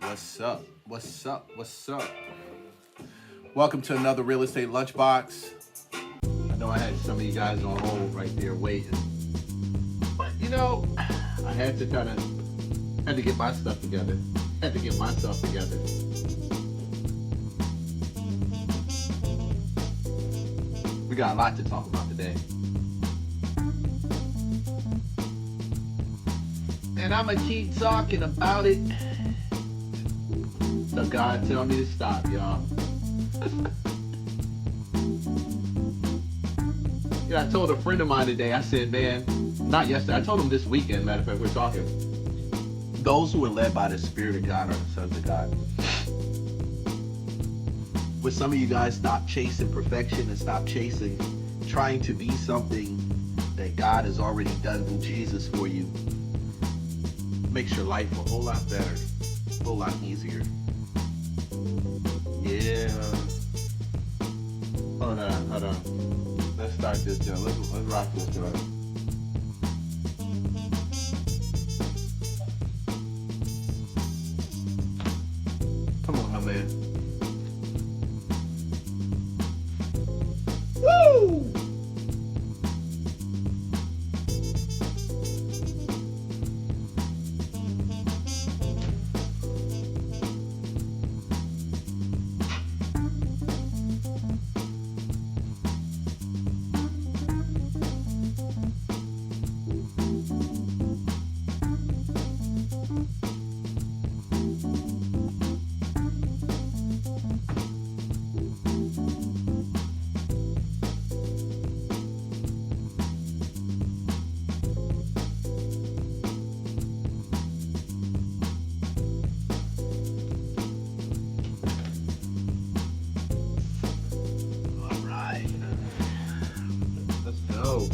What's up? What's up? What's up? Welcome to another Real Estate Lunchbox. I know I had some of you guys on hold right there waiting. But I had to get my stuff together. Had to get myself together. We got a lot to talk about today. And I'ma keep talking about it. So God tell me to stop, y'all. I told a friend of mine today, I said, man, not yesterday, I told him this weekend, matter of fact, we're talking. Those who are led by the Spirit of God are the sons of God. Would some of you guys stop chasing perfection and stop chasing trying to be something that God has already done through Jesus for you? Makes your life a whole lot better, a whole lot easier. Yeah. Hold on. Let's start this, Joe. Let's rock this, Joe. Come on, my man. Woo! Oh.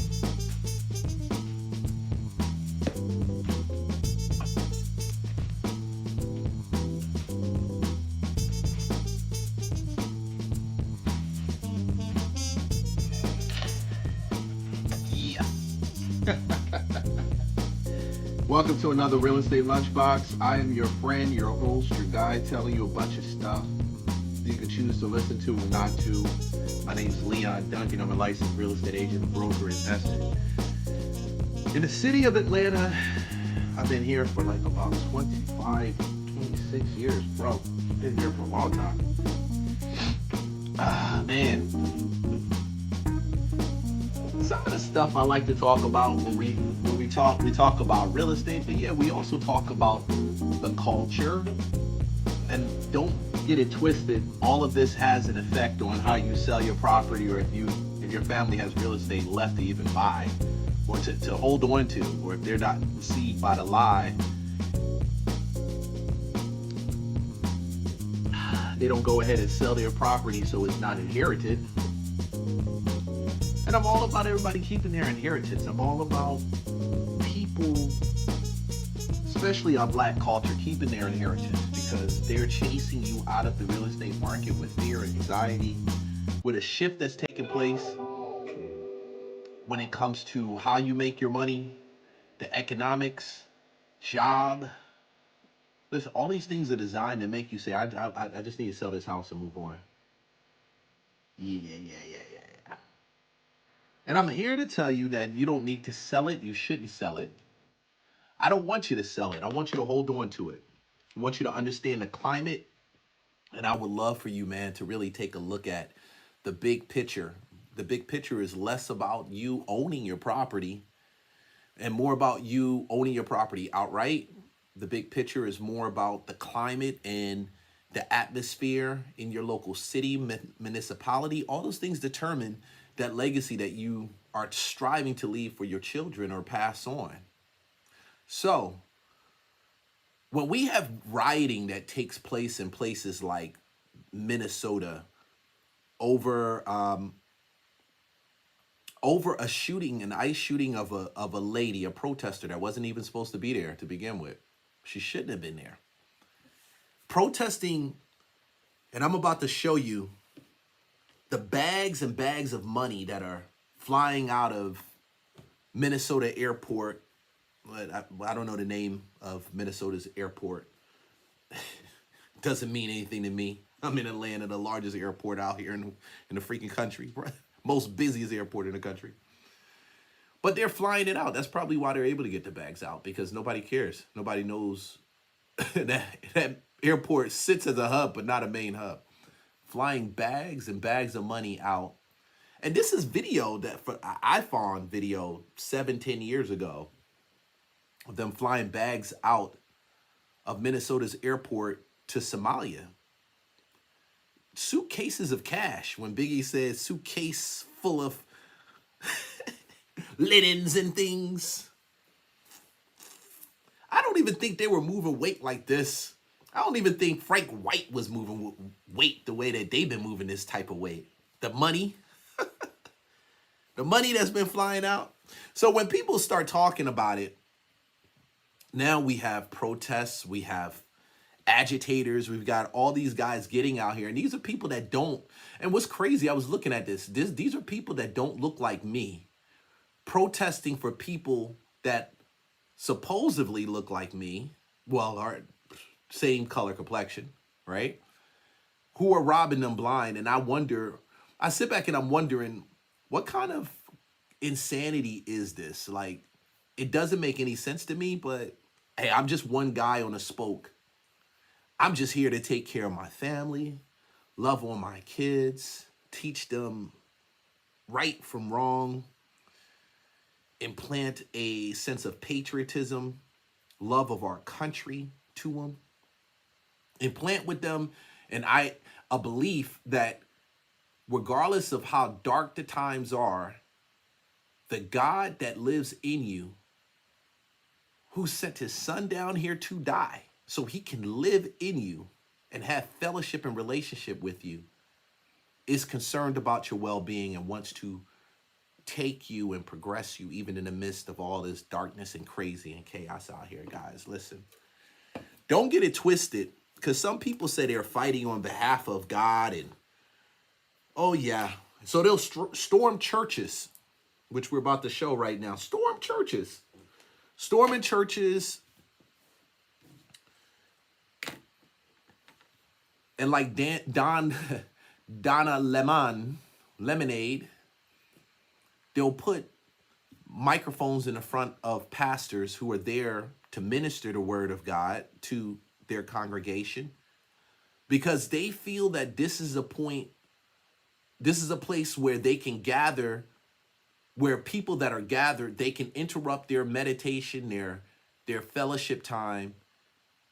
Yeah. Welcome to another Real Estate Lunchbox. I am your friend, your host, your guide, telling you a bunch of stuff you can choose to listen to or not to. My name is Leon Duncan. I'm a licensed real estate agent, broker, investor. In the city of Atlanta, I've been here for like about 25, 26 years, bro. Been here for a long time. Man. Some of the stuff I like to talk about when we talk about real estate, but yeah, we also talk about the culture. And don't get it twisted. All of this has an effect on how you sell your property, or if your family has real estate left to even buy, or to hold on to, or if they're not deceived by the lie. They don't go ahead and sell their property so it's not inherited. And I'm all about everybody keeping their inheritance. I'm all about people, especially our Black culture, keeping their inheritance, because they're chasing you out of the real estate market with fear and anxiety, with a shift that's taking place when it comes to how you make your money, the economics, job. Listen, all these things are designed to make you say, I just need to sell this house and move on. Yeah. And I'm here to tell you that you don't need to sell it. You shouldn't sell it. I don't want you to sell it. I want you to hold on to it. I want you to understand the climate. And I would love for you, man, to really take a look at the big picture. The big picture is less about you owning your property and more about you owning your property outright. The big picture is more about the climate and the atmosphere in your local city, municipality. All those things determine that legacy that you are striving to leave for your children or pass on. So when we have rioting that takes place in places like Minnesota over a shooting, an ICE shooting of a lady, a protester that wasn't even supposed to be there to begin with. She shouldn't have been there. Protesting, and I'm about to show you the bags and bags of money that are flying out of Minnesota airport. I don't know the name of Minnesota's airport. Doesn't mean anything to me. I'm in Atlanta, the largest airport out here in the freaking country. Most busiest airport in the country. But they're flying it out. That's probably why they're able to get the bags out, because nobody cares. Nobody knows that airport sits as a hub, but not a main hub. Flying bags and bags of money out. And this is video that I found video 7-10 years ago of them flying bags out of Minnesota's airport to Somalia. Suitcases of cash. When Biggie said suitcase full of linens and things. I don't even think they were moving weight like this. I don't even think Frank White was moving weight the way that they've been moving this type of weight. The money. The money that's been flying out. So when people start talking about it, now we have protests, we have agitators, we've got all these guys getting out here. And these are people that don't, and what's crazy, I was looking at these are people that don't look like me, protesting for people that supposedly look like me, well, are same color complexion, right? Who are robbing them blind. And I sit back and I'm wondering, what kind of insanity is this? Like, it doesn't make any sense to me, but hey, I'm just one guy on a spoke. I'm just here to take care of my family, love on my kids, teach them right from wrong, implant a sense of patriotism, love of our country to them, implant with them a belief that regardless of how dark the times are, the God that lives in you, who sent his son down here to die so he can live in you and have fellowship and relationship with you, is concerned about your well-being and wants to take you and progress you even in the midst of all this darkness and crazy and chaos out here. Guys, listen, don't get it twisted, because some people say they're fighting on behalf of God, and oh yeah, so they'll storm churches, which we're about to show right now. Storming churches, and like Donna Lemonade, they'll put microphones in the front of pastors who are there to minister the word of God to their congregation, because they feel that this is a place where they can gather, where people that are gathered, they can interrupt their meditation, their fellowship time,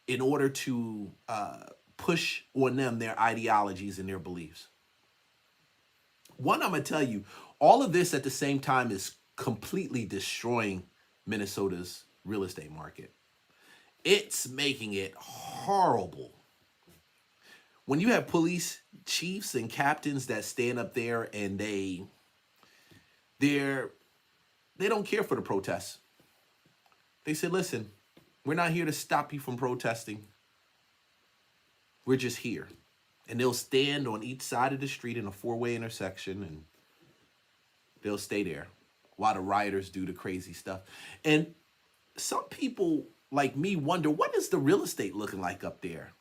in order to push on them their ideologies and their beliefs. One, I'm going to tell you, all of this at the same time is completely destroying Minnesota's real estate market. It's making it horrible. When you have police chiefs and captains that stand up there and they don't care for the protests. They said, listen, we're not here to stop you from protesting. We're just here. And they'll stand on each side of the street in a four-way intersection, and they'll stay there while the rioters do the crazy stuff. And some people like me wonder, what is the real estate looking like up there?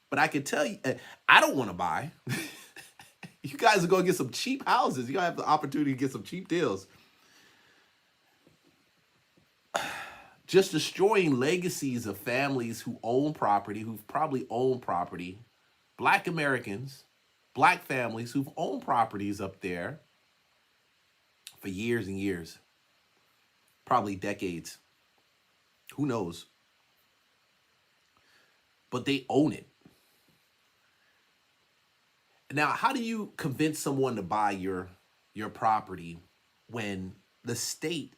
But I can tell you, I don't want to buy. You guys are going to get some cheap houses. You're going to have the opportunity to get some cheap deals. Just destroying legacies of families who own property, who've probably owned property. Black Americans, black families who've owned properties up there for years and years. Probably decades. Who knows? But they own it. Now, how do you convince someone to buy your property when the state,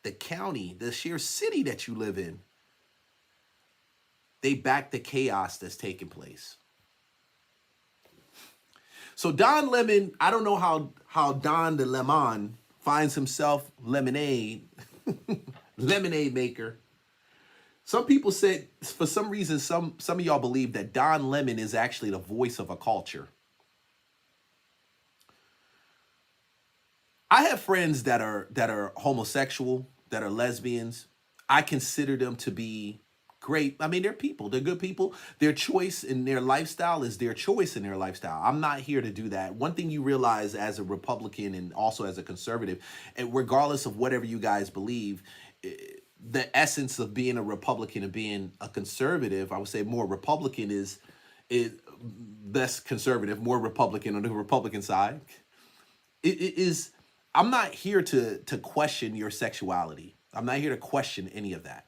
the county, the sheer city that you live in, they back the chaos that's taking place? So Don Lemon, I don't know how Don the Lemon finds himself lemonade, lemonade maker. Some people said, for some reason, some of y'all believe that Don Lemon is actually the voice of a culture. I have friends that are homosexual, that are lesbians. I consider them to be great. I mean, they're people. They're good people. Their choice in their lifestyle is their choice in their lifestyle. I'm not here to do that. One thing you realize as a Republican and also as a conservative, and regardless of whatever you guys believe, the essence of being a Republican and being a conservative, I would say more Republican is less conservative, more Republican on the Republican side. It is. I'm not here to question your sexuality. I'm not here to question any of that.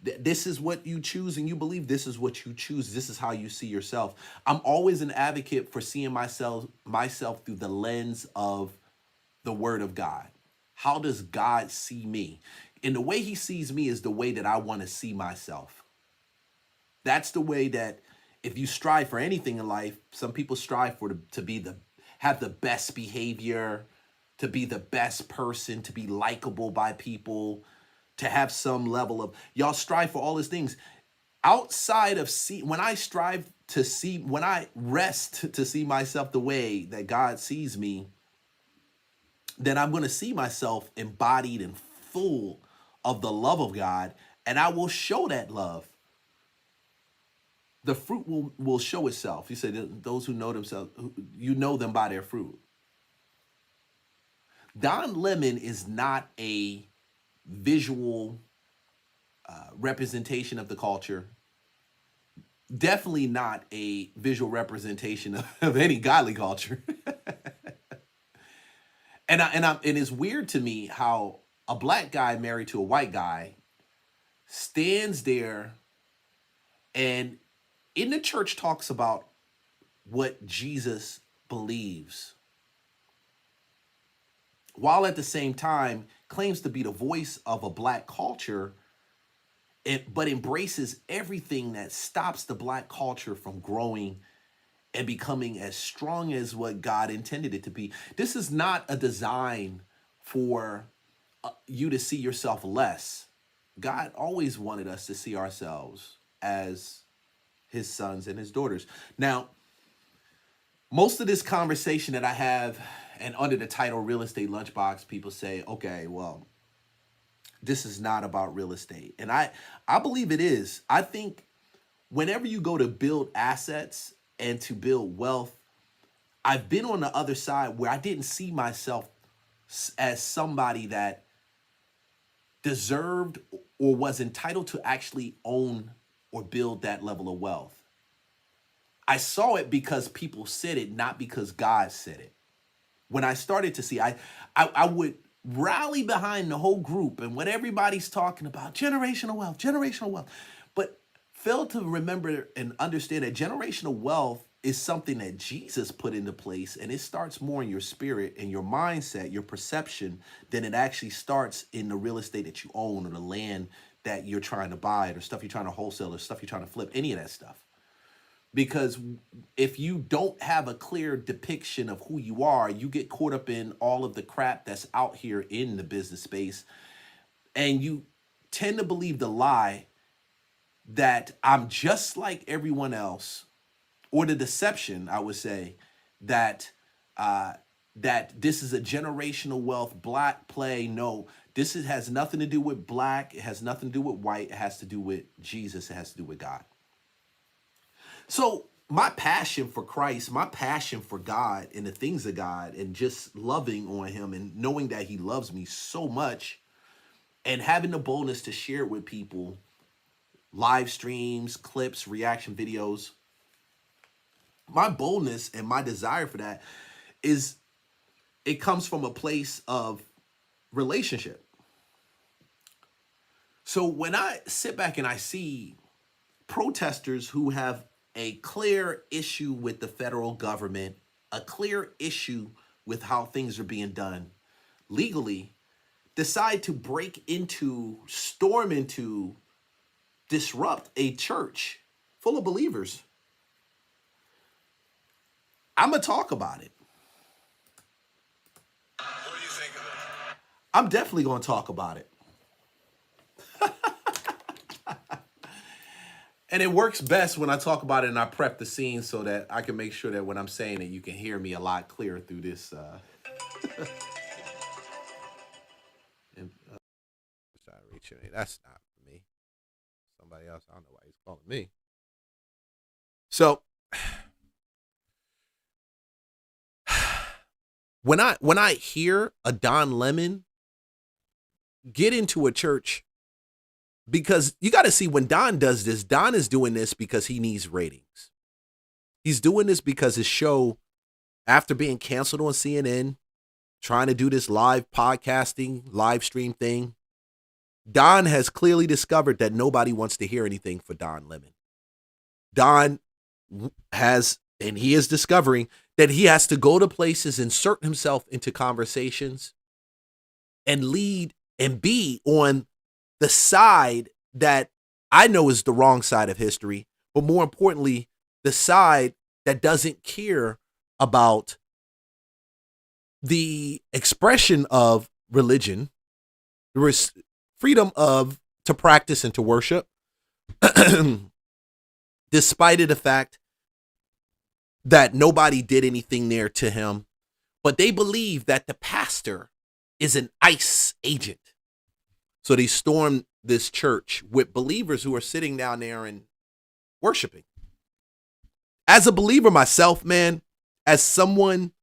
This is what you choose and you believe this is what you choose. This is how you see yourself. I'm always an advocate for seeing myself through the lens of the word of God. How does God see me? And the way he sees me is the way that I want to see myself. That's the way that if you strive for anything in life, some people strive for to be have the best behavior, to be the best person, to be likable by people, to have some level of, y'all strive for all these things. Outside of when I strive to see, when I rest to see myself the way that God sees me, then I'm going to see myself embodied and full of the love of God, and I will show that love. The fruit will show itself. He said, those who know themselves, you know them by their fruit. Don Lemon is not a visual representation of the culture. Definitely not a visual representation of any godly culture. And it's weird to me how a black guy married to a white guy stands there and in the church talks about what Jesus believes, while at the same time claims to be the voice of a black culture, but embraces everything that stops the black culture from growing and becoming as strong as what God intended it to be. This is not a design for you to see yourself less. God always wanted us to see ourselves as his sons and his daughters. Now, most of this conversation that I have, and under the title Real Estate Lunchbox, people say, okay, well, this is not about real estate. And I believe it is. I think whenever you go to build assets and to build wealth, I've been on the other side where I didn't see myself as somebody that deserved or was entitled to actually own or build that level of wealth. I saw it because people said it, not because God said it. When I started to see, I would rally behind the whole group and what everybody's talking about, generational wealth, but fail to remember and understand that generational wealth is something that Jesus put into place, and it starts more in your spirit and your mindset, your perception, than it actually starts in the real estate that you own or the land that you're trying to buy or stuff you're trying to wholesale or stuff you're trying to flip, any of that stuff. Because if you don't have a clear depiction of who you are, you get caught up in all of the crap that's out here in the business space. And you tend to believe the lie that I'm just like everyone else, or the deception, I would say, that that this is a generational wealth black play. No, has nothing to do with black. It has nothing to do with white. It has to do with Jesus. It has to do with God. So my passion for Christ, my passion for God and the things of God and just loving on him and knowing that he loves me so much and having the boldness to share it with people, live streams, clips, reaction videos, my boldness and my desire for that is, it comes from a place of relationship. So when I sit back and I see protesters who have a clear issue with the federal government, a clear issue with how things are being done legally, decide to storm into, disrupt a church full of believers, I'm going to talk about it. What do you think of it? I'm definitely going to talk about it. And it works best when I talk about it and I prep the scene so that I can make sure that when I'm saying it, you can hear me a lot clearer through this. And, reaching me. That's not for me. somebody else. I don't know why he's calling me. So when I hear a Don Lemon get into a church, because you got to see when Don does this, Don is doing this because he needs ratings. He's doing this because his show, after being canceled on CNN, trying to do this live podcasting, live stream thing, Don has clearly discovered that nobody wants to hear anything for Don Lemon. Don has, and he is discovering that he has to go to places, insert himself into conversations, and lead and be on the side that I know is the wrong side of history, but more importantly, the side that doesn't care about the expression of religion, the freedom to practice and to worship, despite of the fact that nobody did anything there to him, but they believe that the pastor is an ICE agent. So they stormed this church with believers who are sitting down there and worshiping. As a believer myself, man, as someone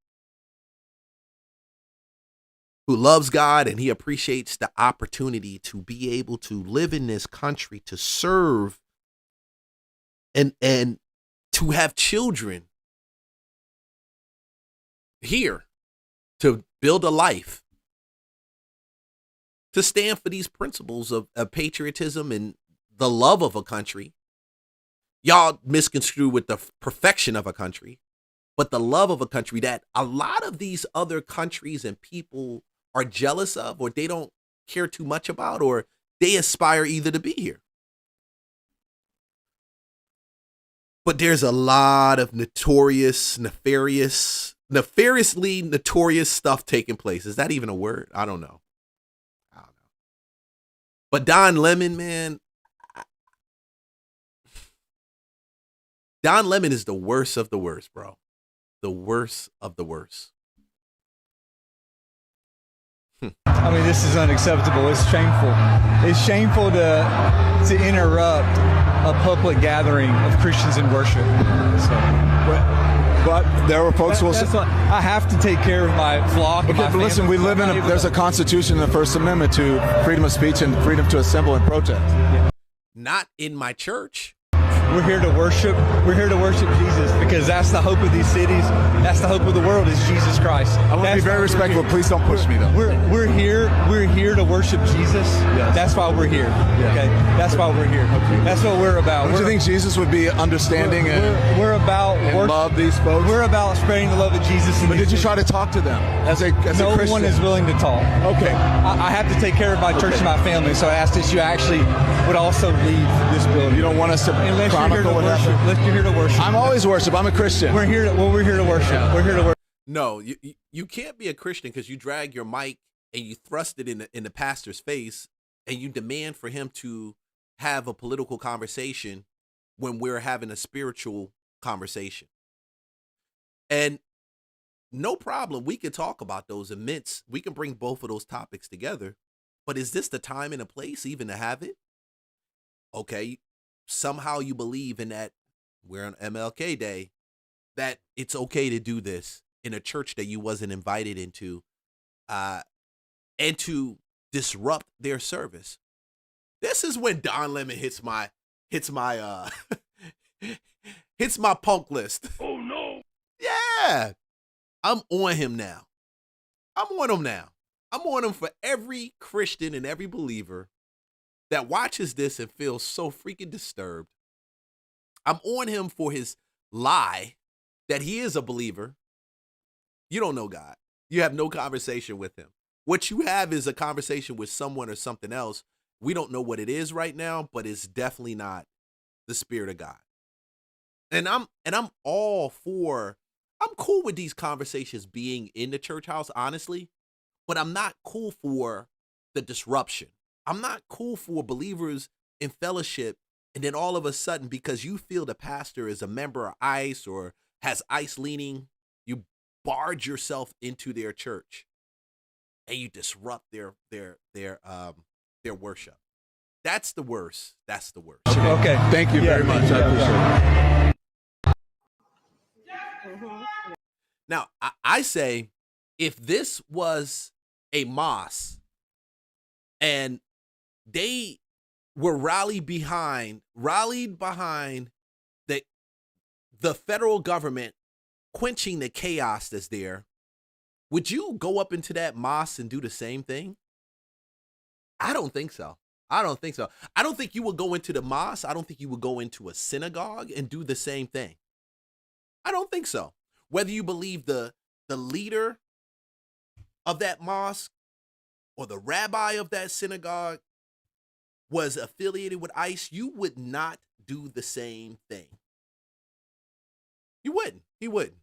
who loves God and he appreciates the opportunity to be able to live in this country, to serve and to have children here, to build a life, to stand for these principles of patriotism and the love of a country. Y'all misconstrue with the perfection of a country, but the love of a country that a lot of these other countries and people are jealous of, or they don't care too much about, or they aspire either to be here. But there's a lot of nefariously notorious stuff taking place. Is that even a word? I don't know. But Don Lemon, man, Don Lemon is the worst of the worst, bro. The worst of the worst. I mean, this is unacceptable. It's shameful. It's shameful to interrupt a public gathering of Christians in worship. But there were folks who will say, I have to take care of my flock. okay, my but listen, family. we live in there's a constitution in the First Amendment to freedom of speech and freedom to assemble and protest. Yeah. Not in my church. We're here to worship. We're here to worship Jesus because that's the hope of these cities. That's the hope of the world is Jesus Christ. I want to be very respectful. Please don't push me, though. We're here to worship Jesus. Yes. That's why we're here. Yeah. Okay, that's why we're here. Okay. That's what we're about. Don't you think Jesus would be understanding we're about and love these folks? We're about spreading the love of Jesus. But did you try to talk to them as a no Christian? one is willing to talk. Okay. I have to take care of my church and my family, so I asked that you actually would also leave this building. You don't want us to chronicle what happened? Unless you're here to worship. I'm always worship. I'm a Christian. We're here to worship. Yeah. We're here to worship. No, you can't be a Christian because you drag your mic and you thrust it in the pastor's face and you demand for him to have a political conversation when we're having a spiritual conversation. And no problem, we can talk about those immense. We can bring both of those topics together. But is this the time and a place even to have it? Okay, somehow you believe in that, we're on MLK Day, that it's okay to do this in a church that you wasn't invited into, and to disrupt their service. This is when Don Lemon hits my hits my punk list. Oh no. Yeah. I'm on him now. I'm on him for every Christian and every believer that watches this and feels so freaking disturbed. I'm on him for his lie that he is a believer. You don't know God. You have no conversation with him. What you have is a conversation with someone or something else. We don't know what it is right now, but it's definitely not the Spirit of God. And I'm all for, I'm cool with these conversations being in the church house, honestly, but I'm not cool for the disruption. I'm not cool for believers in fellowship, and then all of a sudden, because you feel the pastor is a member of ICE or has ICE leaning, you barge yourself into their church and you disrupt their worship. That's the worst. That's the worst. Okay. Thank you very much. I appreciate it. Now, I say if this was a mosque and they were rallied behind the federal government quenching the chaos that's there, would you go up into that mosque and do the same thing? I don't think so. I don't think so. I don't think you would go into the mosque. I don't think you would go into a synagogue and do the same thing. I don't think so. Whether you believe the leader of that mosque or the rabbi of that synagogue was affiliated with ICE, you would not do the same thing. You wouldn't. He wouldn't.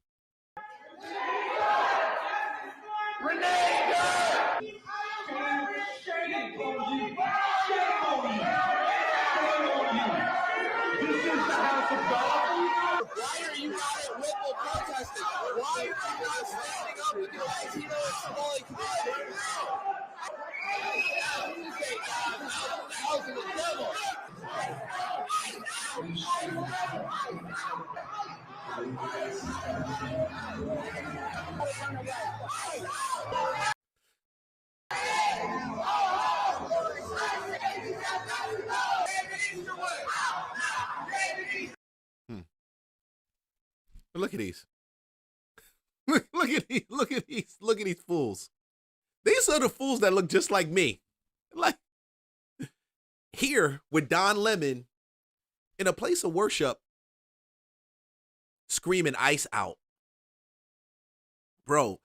Why are you not at Whipple protesting? Why are you not standing up with your ICE? You know it's Molly right now. House of the devil. Look at these. Look at these. Look at these. Look at these fools. These are the fools that look just like me. Like here with Don Lemon in a place of worship screaming ICE out. Bro,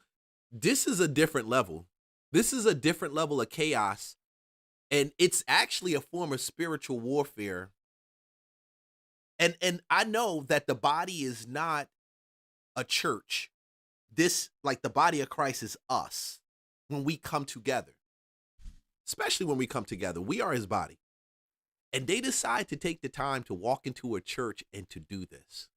this is a different level. This is a different level of chaos. And it's actually a form of spiritual warfare. And I know that the body is not a church. This, like the body of Christ, is us when we come together. Especially when we come together. We are his body. And they decide to take the time to walk into a church and to do this.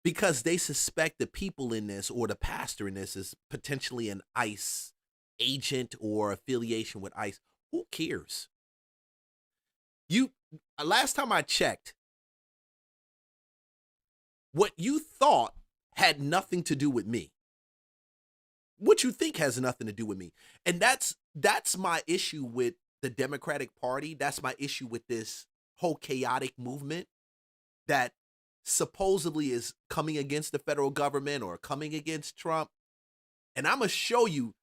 Because they suspect the people in this or the pastor in this is potentially an ICE agent or affiliation with ICE. Who cares? Last time I checked, what you thought had nothing to do with me. What you think has nothing to do with me. And that's my issue with the Democratic Party. That's my issue with this whole chaotic movement that supposedly is coming against the federal government or coming against Trump. And I'm going to show you,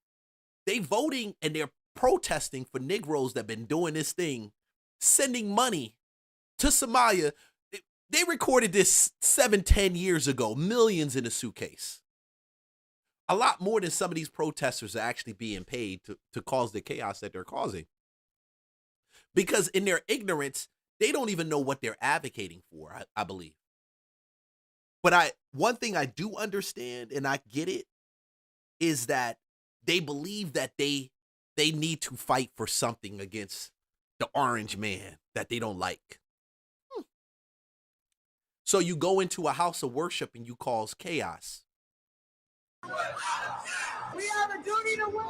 they voting and they're protesting for Negroes that have been doing this thing, sending money to Somalia. They recorded this 7-10 years ago, millions in a suitcase. A lot more than some of these protesters are actually being paid to cause the chaos that they're causing. Because in their ignorance, they don't even know what they're advocating for, I believe. But one thing I do understand, and I get it, is that they believe that they need to fight for something against the orange man that they don't like. So you go into a house of worship and you cause chaos. We have a duty to win.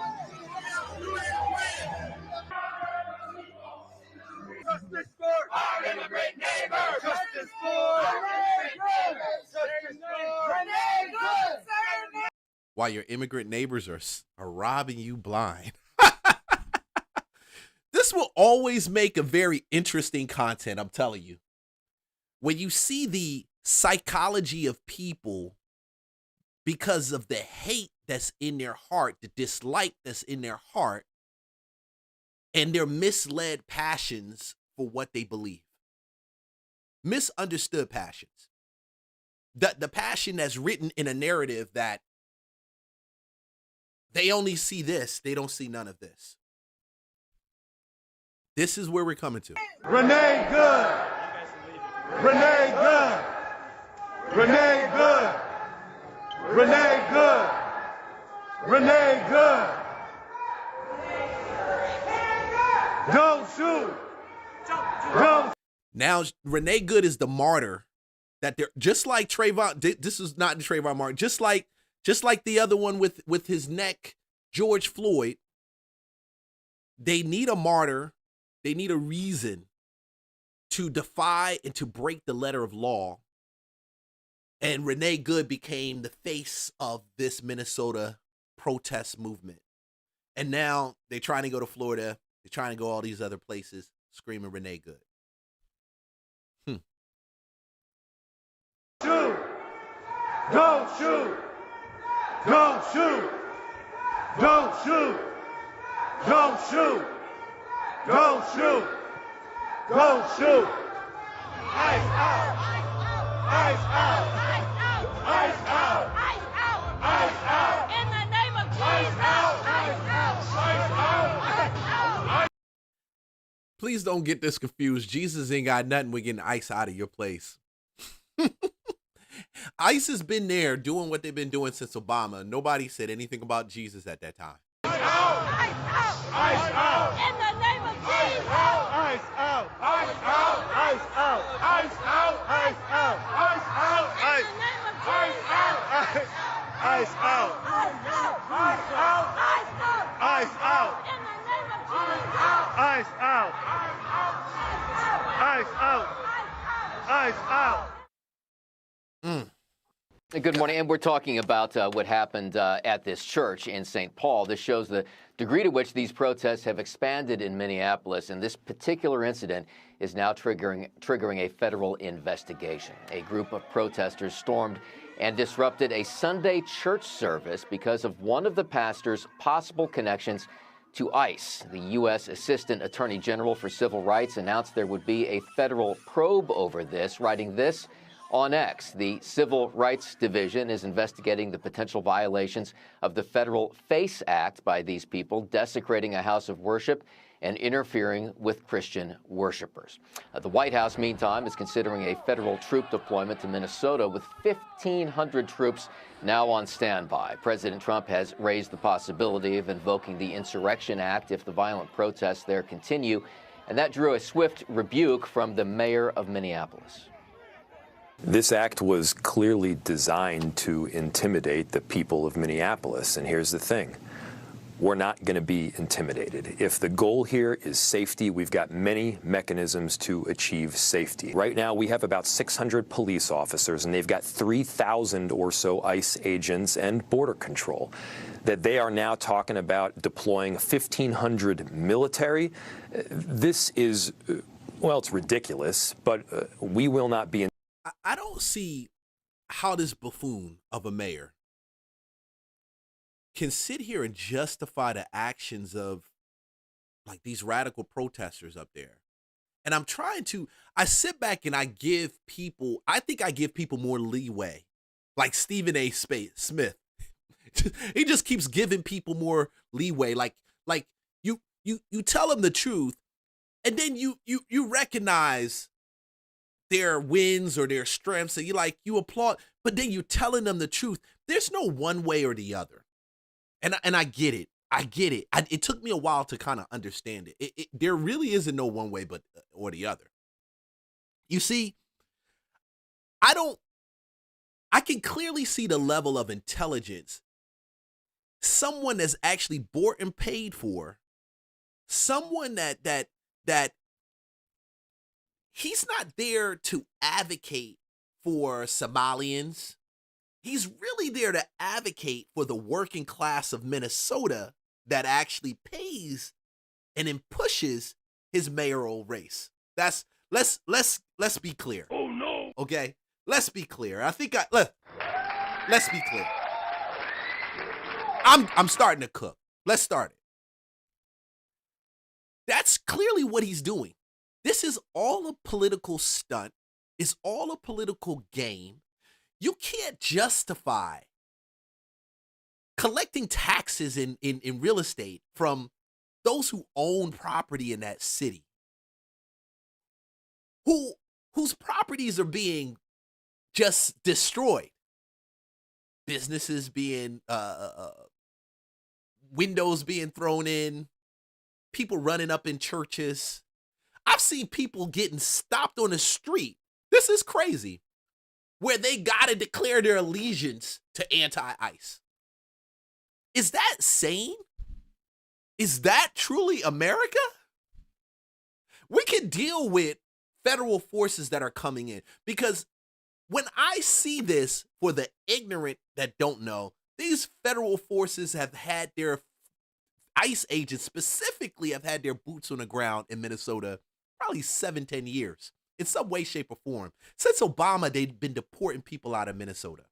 Justice for our immigrant neighbors. Justice for our immigrant neighbors. Justice for our neighbors. While your immigrant neighbors are robbing you blind. This will always make a very interesting content, I'm telling you. When you see the psychology of people because of the hate that's in their heart, the dislike that's in their heart, and their misled passions for what they believe. Misunderstood passions. The passion that's written in a narrative that they only see this, they don't see none of this. This is where we're coming to. Renee Good. Renee Good. Renee Good. Renee Good. Renee Good. Don't shoot. Don't. Now, Renee Good is the martyr that they're just like Trayvon. This is not the Trayvon Martin. Just like the other one with his neck, George Floyd. They need a martyr They need a reason to defy and to break the letter of law. And Renee Good became the face of this Minnesota protest movement. And now they're trying to go to Florida. They're trying to go all these other places screaming Renee Good. Shoot! Don't shoot! Don't shoot! Don't shoot! Don't shoot! Don't shoot! Don't shoot! Ice out! Ice out! Ice out! Ice out! In the name of Jesus! Ice out! Ice out! Please don't get this confused. Jesus ain't got nothing with getting ice out of your place. ICE has been there doing what they've been doing since Obama. Nobody said anything about Jesus at that time. Ice out! Ice out! In the name of Jesus! Ice out! Ice out! Ice out! Ice out! Ice out! Ice out! In the name of Jesus! Ice out! Ice out! Ice out! In the name of Jesus! Ice out! Ice out! Ice out! Good morning, and we're talking about what happened at this church in St. Paul. This shows the degree to which these protests have expanded in Minneapolis, and this particular incident is now triggering a federal investigation. A group of protesters stormed and disrupted a Sunday church service because of one of the pastor's possible connections to ICE. The U.S. Assistant Attorney General for Civil Rights announced there would be a federal probe over this, writing this on X. The Civil Rights Division is investigating the potential violations of the Federal FACE Act by these people, desecrating a house of worship and interfering with Christian worshipers. The White House, meantime, is considering a federal troop deployment to Minnesota with 1,500 troops now on standby. President Trump has raised the possibility of invoking the Insurrection Act if the violent protests there continue, and that drew a swift rebuke from the mayor of Minneapolis. This act was clearly designed to intimidate the people of Minneapolis. And here's the thing. We're not going to be intimidated. If the goal here is safety, we've got many mechanisms to achieve safety. Right now, we have about 600 police officers, and they've got 3,000 or so ICE agents and border control. That they are now talking about deploying 1,500 military. This is, well, it's ridiculous, but we will not be I don't see how this buffoon of a mayor can sit here and justify the actions of like these radical protesters up there. And I sit back and I think I give people more leeway. Like Stephen A. Smith. He just keeps giving people more leeway. Like you tell them the truth and then you recognize their wins or their strengths, and you applaud, but then you're telling them the truth. There's no one way or the other. And I get it. It took me a while to kind of understand it. There really isn't no one way or the other. You see, I can clearly see the level of intelligence someone that's actually bought and paid for, someone that he's not there to advocate for Somalians. He's really there to advocate for the working class of Minnesota that actually pays and then pushes his mayoral race. Let's be clear. Oh no. Okay? Let's be clear. Let's be clear. I'm starting to cook. Let's start it. That's clearly what he's doing. This is all a political stunt. It's all a political game. You can't justify collecting taxes in real estate from those who own property in that city, whose properties are being just destroyed. Businesses being, windows being thrown in, people running up in churches. I've seen people getting stopped on the street. This is crazy. Where they got to declare their allegiance to anti-ICE. Is that sane? Is that truly America? We can deal with federal forces that are coming in, because when I see this, for the ignorant that don't know, these federal forces have had their ICE agents specifically have had their boots on the ground in Minnesota probably 7-10 years in some way, shape, or form. Since Obama, they've been deporting people out of Minnesota.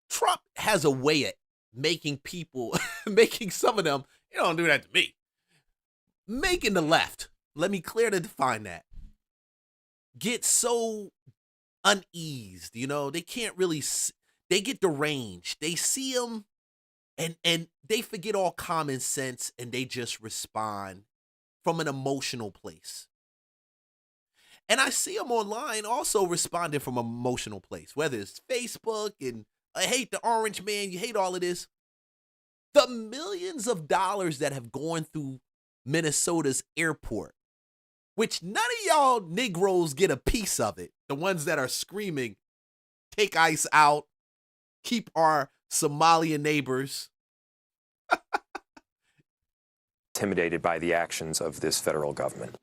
Trump has a way of making people, making some of them, you don't do that to me, making the left, let me clearly define that, get so uneased, they can't really, they get deranged. They see them and they forget all common sense and they just respond from an emotional place. And I see them online also responding from an emotional place, whether it's Facebook and I hate the orange man, you hate all of this. The millions of dollars that have gone through Minnesota's airport, which none of y'all Negroes get a piece of it. The ones that are screaming, take ICE out, keep our Somalian neighbors. Intimidated by the actions of this federal government.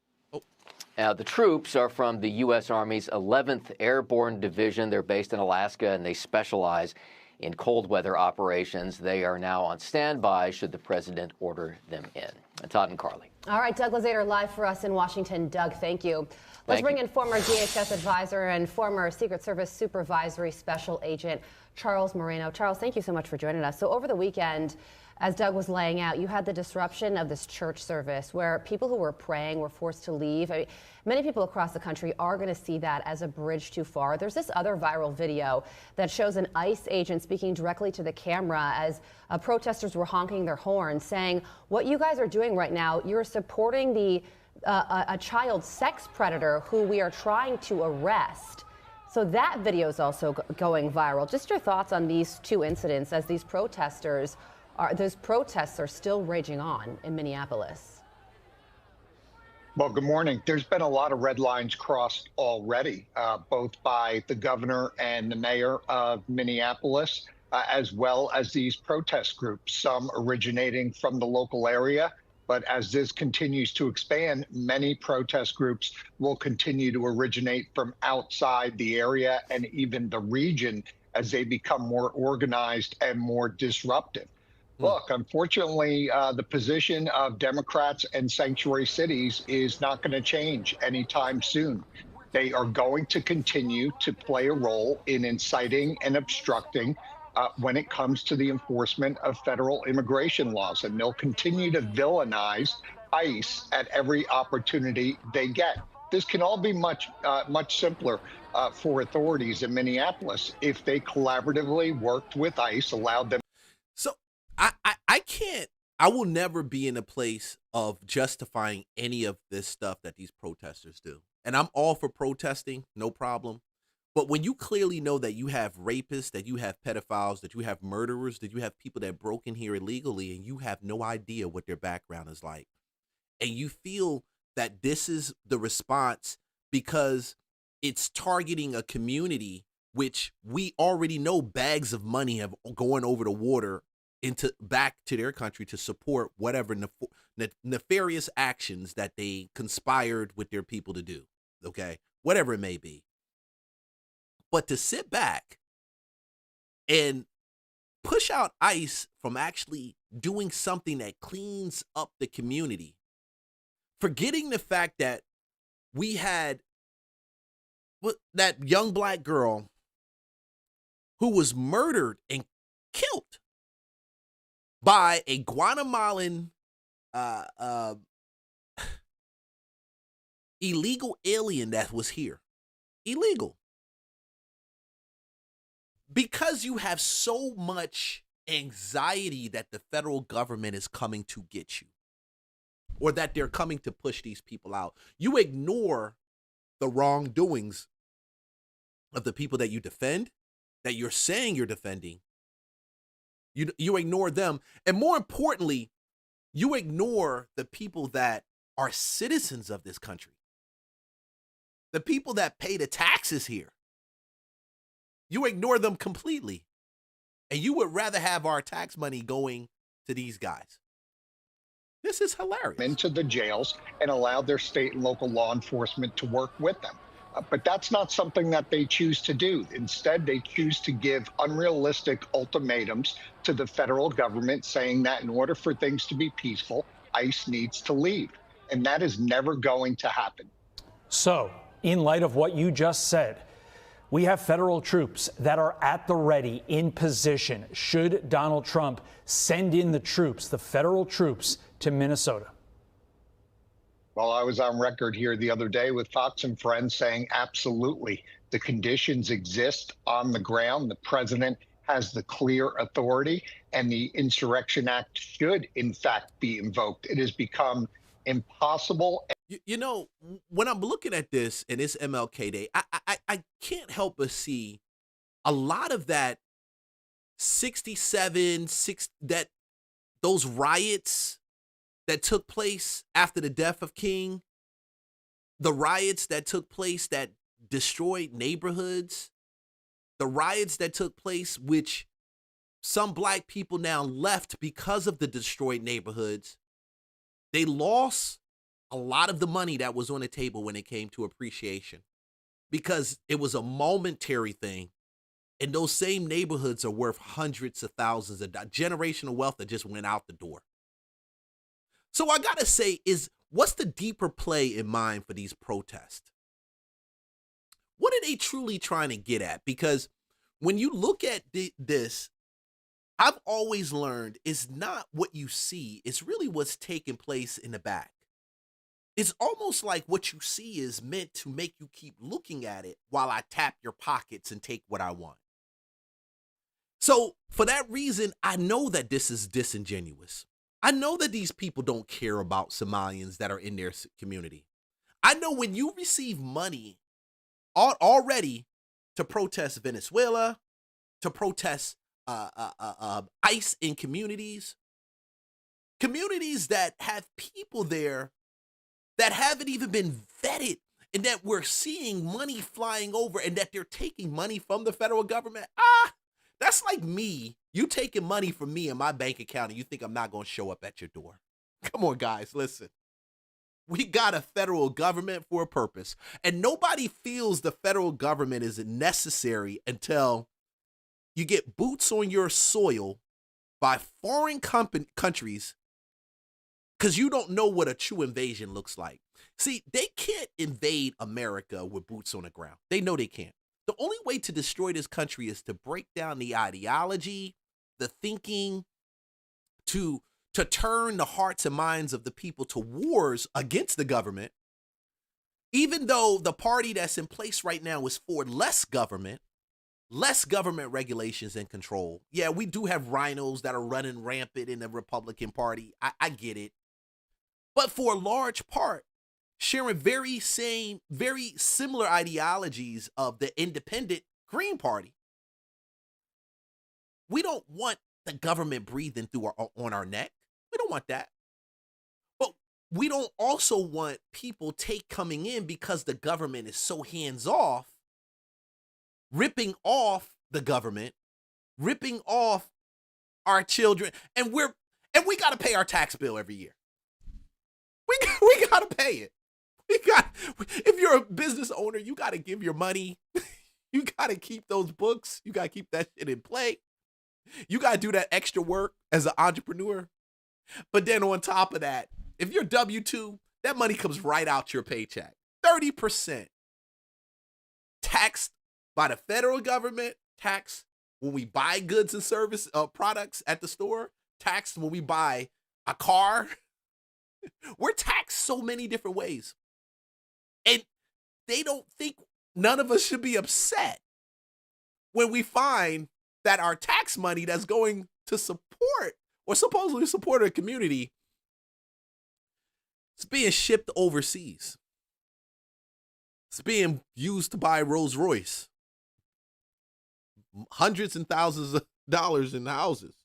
The troops are from the U.S. Army's 11th Airborne Division. They're based in Alaska, and they specialize in cold weather operations. They are now on standby should the president order them in. Todd and Carly. All right, Doug Lazater live for us in Washington. Doug, thank you. Let's bring in former DHS advisor and former Secret Service Supervisory Special Agent Charles Moreno. Charles, thank you so much for joining us. So over the weekend, as Doug was laying out, you had the disruption of this church service where people who were praying were forced to leave. Many people across the country are going to see that as a bridge too far. There's this other viral video that shows an ICE agent speaking directly to the camera as protesters were honking their horns, saying, what you guys are doing right now, you're supporting a child sex predator who we are trying to arrest. So that video is also going viral. Just your thoughts on these two incidents as those protests are still raging on in Minneapolis. Well, good morning. There's been a lot of red lines crossed already, both by the governor and the mayor of Minneapolis, as well as these protest groups, some originating from the local area. But as this continues to expand, many protest groups will continue to originate from outside the area and even the region as they become more organized and more disruptive. Look, unfortunately, the position of Democrats and sanctuary cities is not going to change anytime soon. They are going to continue to play a role in inciting and obstructing when it comes to the enforcement of federal immigration laws. And they'll continue to villainize ICE at every opportunity they get. This can all be much simpler for authorities in Minneapolis if they collaboratively worked with ICE, allowed them. So I will never be in a place of justifying any of this stuff that these protesters do. And I'm all for protesting, no problem. But when you clearly know that you have rapists, that you have pedophiles, that you have murderers, that you have people that broke in here illegally, and you have no idea what their background is like, and you feel that this is the response because it's targeting a community which we already know bags of money have going over the water into back to their country to support whatever nefarious actions that they conspired with their people to do, okay? Whatever it may be. But to sit back and push out ICE from actually doing something that cleans up the community, forgetting the fact that we had that young black girl who was murdered and killed by a Guatemalan illegal alien that was here. Illegal. Because you have so much anxiety that the federal government is coming to get you, or that they're coming to push these people out, you ignore the wrongdoings of the people that you defend, that you're saying you're defending. You ignore them. And more importantly, you ignore the people that are citizens of this country, the people that pay the taxes here. You ignore them completely. And you would rather have our tax money going to these guys. This is hilarious. Into the jails and allow their state and local law enforcement to work with them. But that's not something that they choose to do. Instead, they choose to give unrealistic ultimatums to the federal government, saying that in order for things to be peaceful, ICE needs to leave. And that is never going to happen. So, in light of what you just said, we have federal troops that are at the ready, in position, should Donald Trump send in the troops, the federal troops, to Minnesota. Well, I was on record here the other day with Fox and Friends saying absolutely. The conditions exist on the ground. The president has the clear authority, and the Insurrection Act should, in fact, be invoked. It has become impossible. You know, when I'm looking at this and it's MLK Day, I can't help but see a lot of that 67, those riots that took place after the death of King, the riots that took place that destroyed neighborhoods, the riots that took place, which some black people now left because of the destroyed neighborhoods. They lost a lot of the money that was on the table when it came to appreciation because it was a momentary thing. And those same neighborhoods are worth hundreds of thousands of dollars, generational wealth that just went out the door. So I got to say, what's the deeper play in mind for these protests? What are they truly trying to get at? Because when you look at this, I've always learned it's not what you see, it's really what's taking place in the back. It's almost like what you see is meant to make you keep looking at it while I tap your pockets and take what I want. So for that reason, I know that this is disingenuous. I know that these people don't care about Somalians that are in their community. I know when you receive money already to protest Venezuela, to protest ICE in communities that have people there that haven't even been vetted, and that we're seeing money flying over and that they're taking money from the federal government. That's like me. You taking money from me in my bank account and you think I'm not going to show up at your door. Come on, guys, listen. We got a federal government for a purpose, and nobody feels the federal government is necessary until you get boots on your soil by foreign countries because you don't know what a true invasion looks like. See, they can't invade America with boots on the ground. They know they can't. The only way to destroy this country is to break down the ideology, the thinking, to turn the hearts and minds of the people to wars against the government. Even though the party that's in place right now is for less government regulations and control. Yeah, we do have rhinos that are running rampant in the Republican Party. I get it. But for a large part, sharing very similar ideologies of the independent Green Party. We don't want the government breathing through on our neck. We don't want that. But we don't also want people coming in because the government is so hands-off, ripping off the government, ripping off our children, and we got to pay our tax bill every year. We got to pay it. If you're a business owner, you got to give your money. You got to keep those books. You got to keep that shit in play. You got to do that extra work as an entrepreneur. But then on top of that, if you're W-2, that money comes right out your paycheck. 30% taxed by the federal government, taxed when we buy goods and service products at the store, taxed when we buy a car. We're taxed so many different ways. And they don't think none of us should be upset when we find that our tax money that's going to support or supposedly support a community is being shipped overseas. It's being used to buy Rolls Royce. Hundreds and thousands of dollars in houses.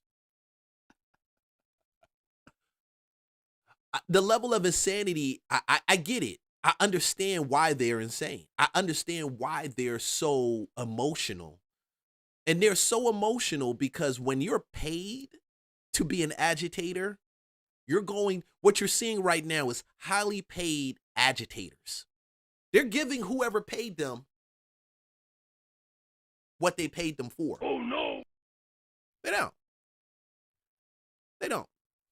The level of insanity, I get it. I understand why they're insane. I understand why they're so emotional. And they're so emotional because when you're paid to be an agitator, What you're seeing right now is highly paid agitators. They're giving whoever paid them what they paid them for. Oh no. They don't. They don't.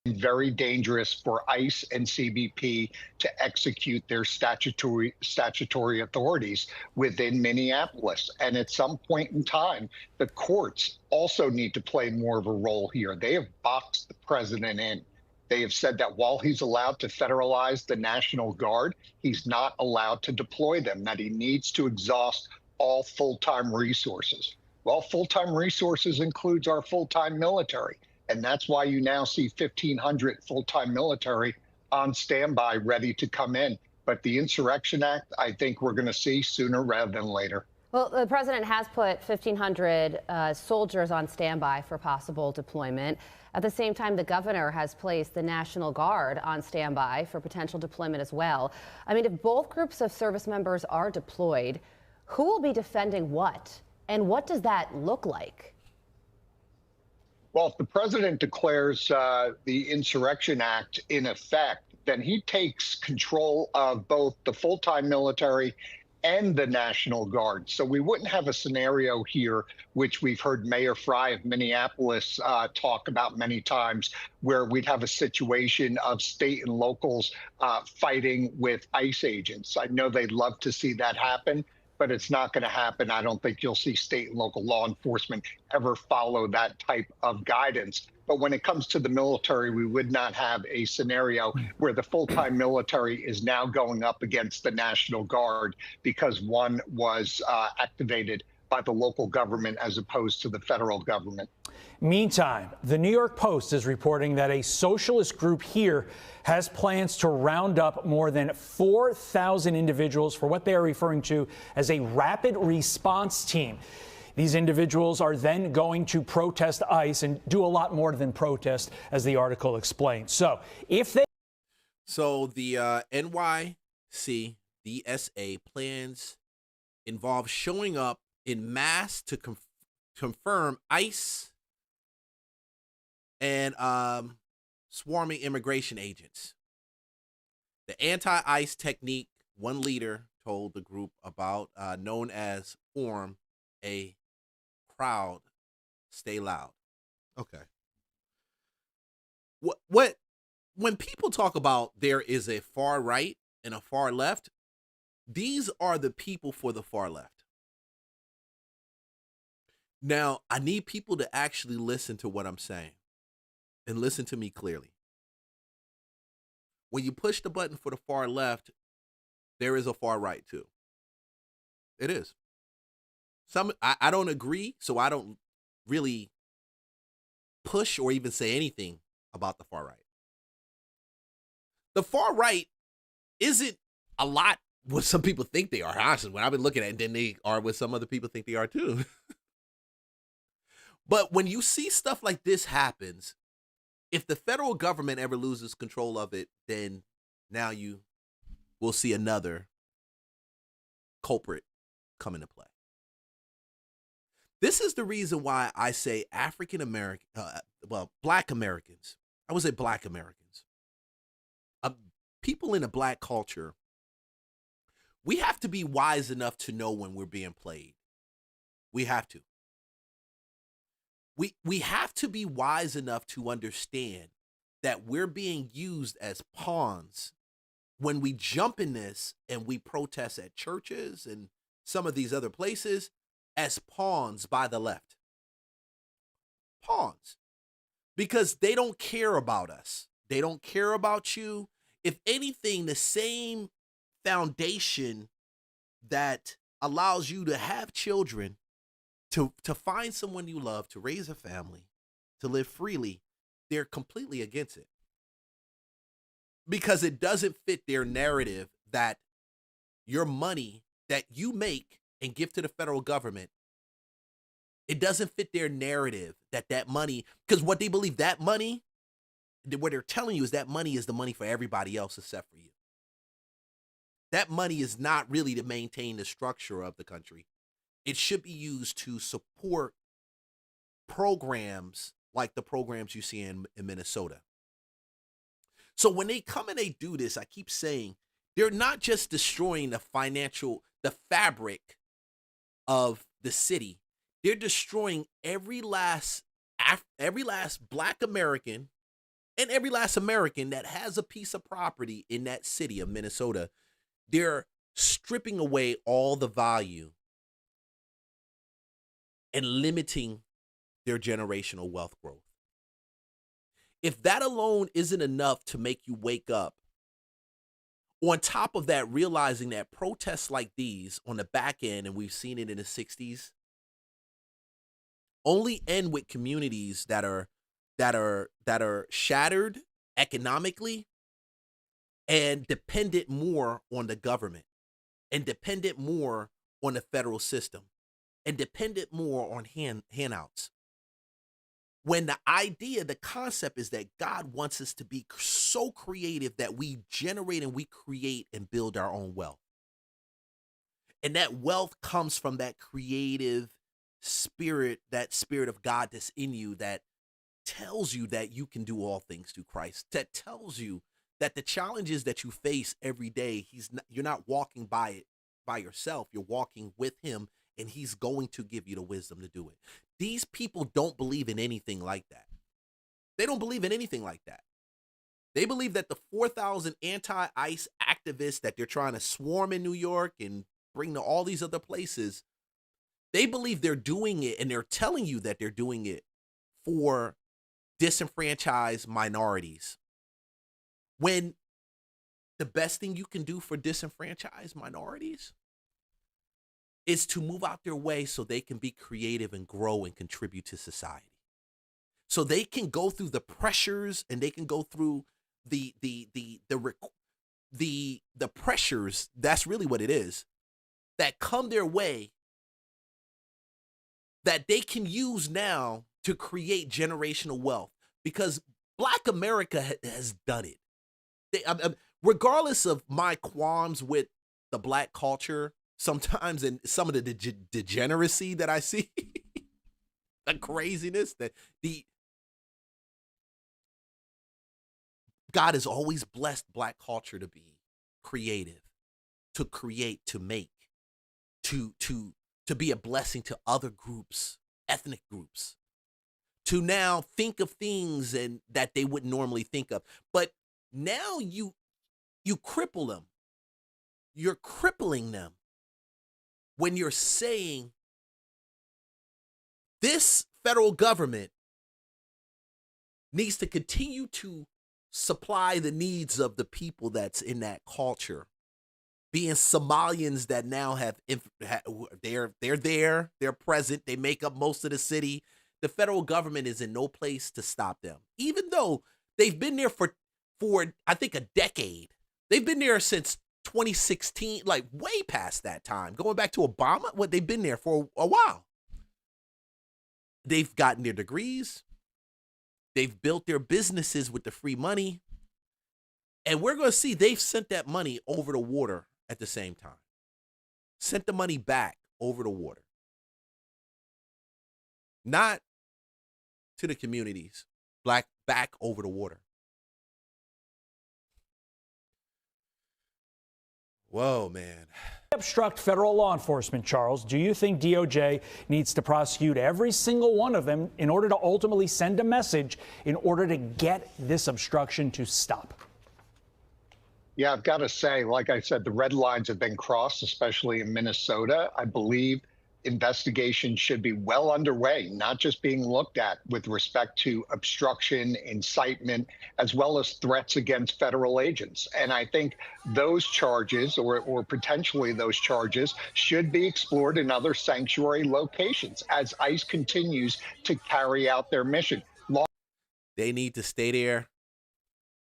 Very dangerous for ICE and CBP to execute their statutory authorities within Minneapolis. And at some point in time, the courts also need to play more of a role here. They have boxed the president in. They have said that while he's allowed to federalize the National Guard, he's not allowed to deploy them, that he needs to exhaust all full-time resources. Well, full-time resources includes our full-time military. And that's why you now see 1,500 full-time military on standby, ready to come in. But the Insurrection Act, I think we're going to see sooner rather than later. Well, the president has put 1,500 soldiers on standby for possible deployment. At the same time, the governor has placed the National Guard on standby for potential deployment as well. I mean, if both groups of service members are deployed, who will be defending what? And what does that look like? Well, if the president declares the Insurrection Act in effect, then he takes control of both the full-time military and the National Guard. So we wouldn't have a scenario here, which we've heard Mayor Fry of Minneapolis talk about many times, where we'd have a situation of state and locals fighting with ICE agents. I know they'd love to see that happen, but it's not going to happen. I don't think you'll see state and local law enforcement ever follow that type of guidance. But when it comes to the military, we would not have a scenario where the full-time military is now going up against the National Guard because one was activated by the local government as opposed to the federal government. Meantime, the New York Post is reporting that a socialist group here has plans to round up more than 4,000 individuals for what they are referring to as a rapid response team. These individuals are then going to protest ICE and do a lot more than protest, as the article explains. So the NYCDSA plans involve showing up in mass to confirm ICE and swarming immigration agents. The anti-ICE technique, one leader told the group about, known as Form a Crowd, Stay Loud. Okay. When people talk about there is a far right and a far left, these are the people for the far left. Now, I need people to actually listen to what I'm saying and listen to me clearly. When you push the button for the far left, there is a far right too. It is. I don't agree, so I don't really push or even say anything about the far right. The far right isn't a lot what some people think they are. Honestly, when I've been looking at it, then they are what some other people think they are too. But when you see stuff like this happens, if the federal government ever loses control of it, then now you will see another culprit come into play. This is the reason why I say African American, Black Americans. I would say Black Americans. People in a Black culture, we have to be wise enough to know when we're being played. We have to. We have to be wise enough to understand that we're being used as pawns when we jump in this and we protest at churches and some of these other places as pawns by the left. Pawns. Because they don't care about us. They don't care about you. If anything, the same foundation that allows you to have children, to find someone you love, to raise a family, to live freely, they're completely against it. Because it doesn't fit their narrative that your money that you make and give to the federal government, it doesn't fit their narrative that money, because what they believe that money, what they're telling you is that money is the money for everybody else except for you. That money is not really to maintain the structure of the country. It should be used to support programs like the programs you see in Minnesota. So when they come and they do this, I keep saying, they're not just destroying the fabric of the city. They're destroying every last Black American and every last American that has a piece of property in that city of Minnesota. They're stripping away all the value and limiting their generational wealth growth. If that alone isn't enough to make you wake up, on top of that, realizing that protests like these on the back end, and we've seen it in the 60s, only end with communities that are shattered economically and dependent more on the government and dependent more on the federal system and dependent more on handouts. When the concept is that God wants us to be so creative that we generate and we create and build our own wealth. And that wealth comes from that creative spirit, that spirit of God that's in you that tells you that you can do all things through Christ, that tells you that the challenges that you face every day, you're not walking by it by yourself, you're walking with him, and he's going to give you the wisdom to do it. These people don't believe in anything like that. They don't believe in anything like that. They believe that the 4,000 anti-ICE activists that they're trying to swarm in New York and bring to all these other places, they believe they're doing it, and they're telling you that they're doing it for disenfranchised minorities. When the best thing you can do for disenfranchised minorities is to move out their way so they can be creative and grow and contribute to society. So they can go through the pressures and they can go through the pressures, that's really what it is, that come their way that they can use now to create generational wealth, because Black America has done it. Regardless of my qualms with the Black culture, sometimes, and some of the degeneracy that I see, the craziness, God has always blessed Black culture to be creative, to create, to make, to be a blessing to other groups, ethnic groups, to now think of things and that they wouldn't normally think of. But now you cripple them. You're crippling them when you're saying this federal government needs to continue to supply the needs of the people that's in that culture. Being Somalians that now they're there, they're present, they make up most of the city. The federal government is in no place to stop them, even though they've been there for I think a decade. They've been there since 2016, like way past that time, going back to Obama. They've been there for a while. They've gotten their degrees. They've built their businesses with the free money. And we're going to see they've sent that money over the water at the same time. Sent the money back over the water. Not to the communities, back over the water. Whoa, man. Obstruct federal law enforcement, Charles. Do you think DOJ needs to prosecute every single one of them in order to ultimately send a message in order to get this obstruction to stop? Yeah, I've got to say, like I said, the red lines have been crossed, especially in Minnesota. I believe investigation should be well underway, not just being looked at with respect to obstruction, incitement, as well as threats against federal agents. And I think those charges, or potentially those charges, should be explored in other sanctuary locations as ICE continues to carry out their mission. They need to stay there.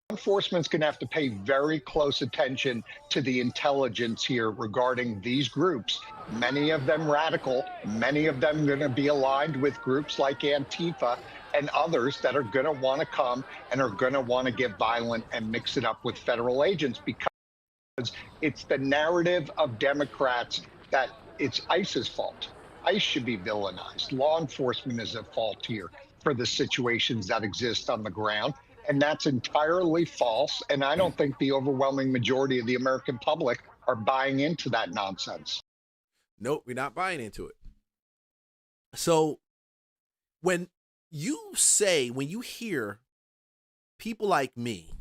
Enforcement's going to have to pay very close attention to the intelligence here regarding these groups. Many of them radical, many of them going to be aligned with groups like Antifa and others that are going to want to come and are going to want to get violent and mix it up with federal agents, because it's the narrative of Democrats that it's ICE's fault. ICE should be villainized. Law enforcement is at fault here for the situations that exist on the ground. And that's entirely false. And I don't think the overwhelming majority of the American public are buying into that nonsense. Nope, we're not buying into it. So when you hear people like me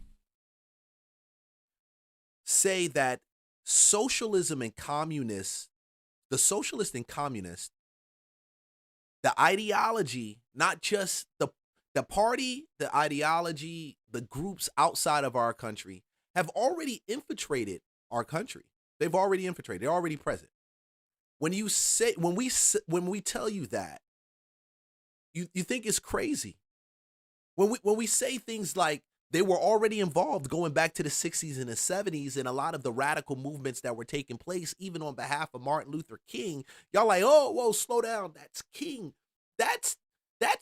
say that socialism and communists, the socialist and communist, the ideology, not just the party, the ideology, the groups outside of our country have already infiltrated our country. They've already infiltrated. They're already present. When we tell you that, you think it's crazy. When we say things like they were already involved going back to the 60s and the 70s in a lot of the radical movements that were taking place, even on behalf of Martin Luther King, y'all like, oh, whoa, slow down. That's King. That's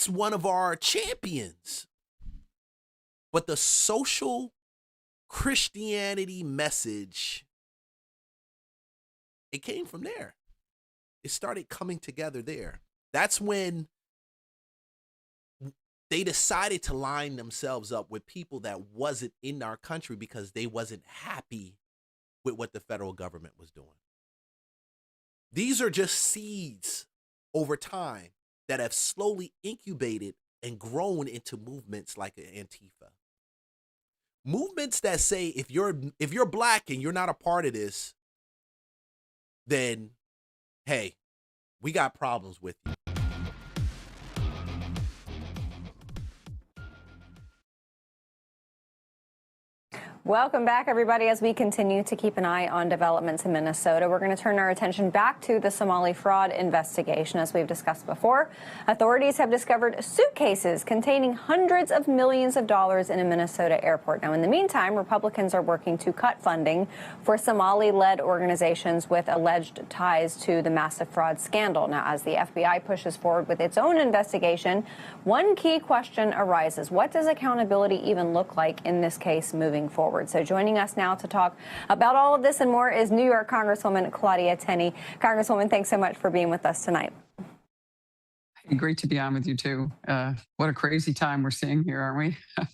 one of our champions. But the social Christianity message, it came from there. It started coming together there. That's when they decided to line themselves up with people that wasn't in our country because they wasn't happy with what the federal government was doing. These are just seeds over time that have slowly incubated and grown into movements like Antifa. Movements that say if you're black and you're not a part of this, then hey, we got problems with you. Welcome back, everybody. As we continue to keep an eye on developments in Minnesota, we're going to turn our attention back to the Somali fraud investigation. As we've discussed before, authorities have discovered suitcases containing hundreds of millions of dollars in a Minnesota airport. Now, in the meantime, Republicans are working to cut funding for Somali-led organizations with alleged ties to the massive fraud scandal. Now, as the FBI pushes forward with its own investigation, one key question arises. What does accountability even look like in this case moving forward? So joining us now to talk about all of this and more is New York Congresswoman Claudia Tenney. Congresswoman, thanks so much for being with us tonight. Great to be on with you, too. What a crazy time we're seeing here, aren't we?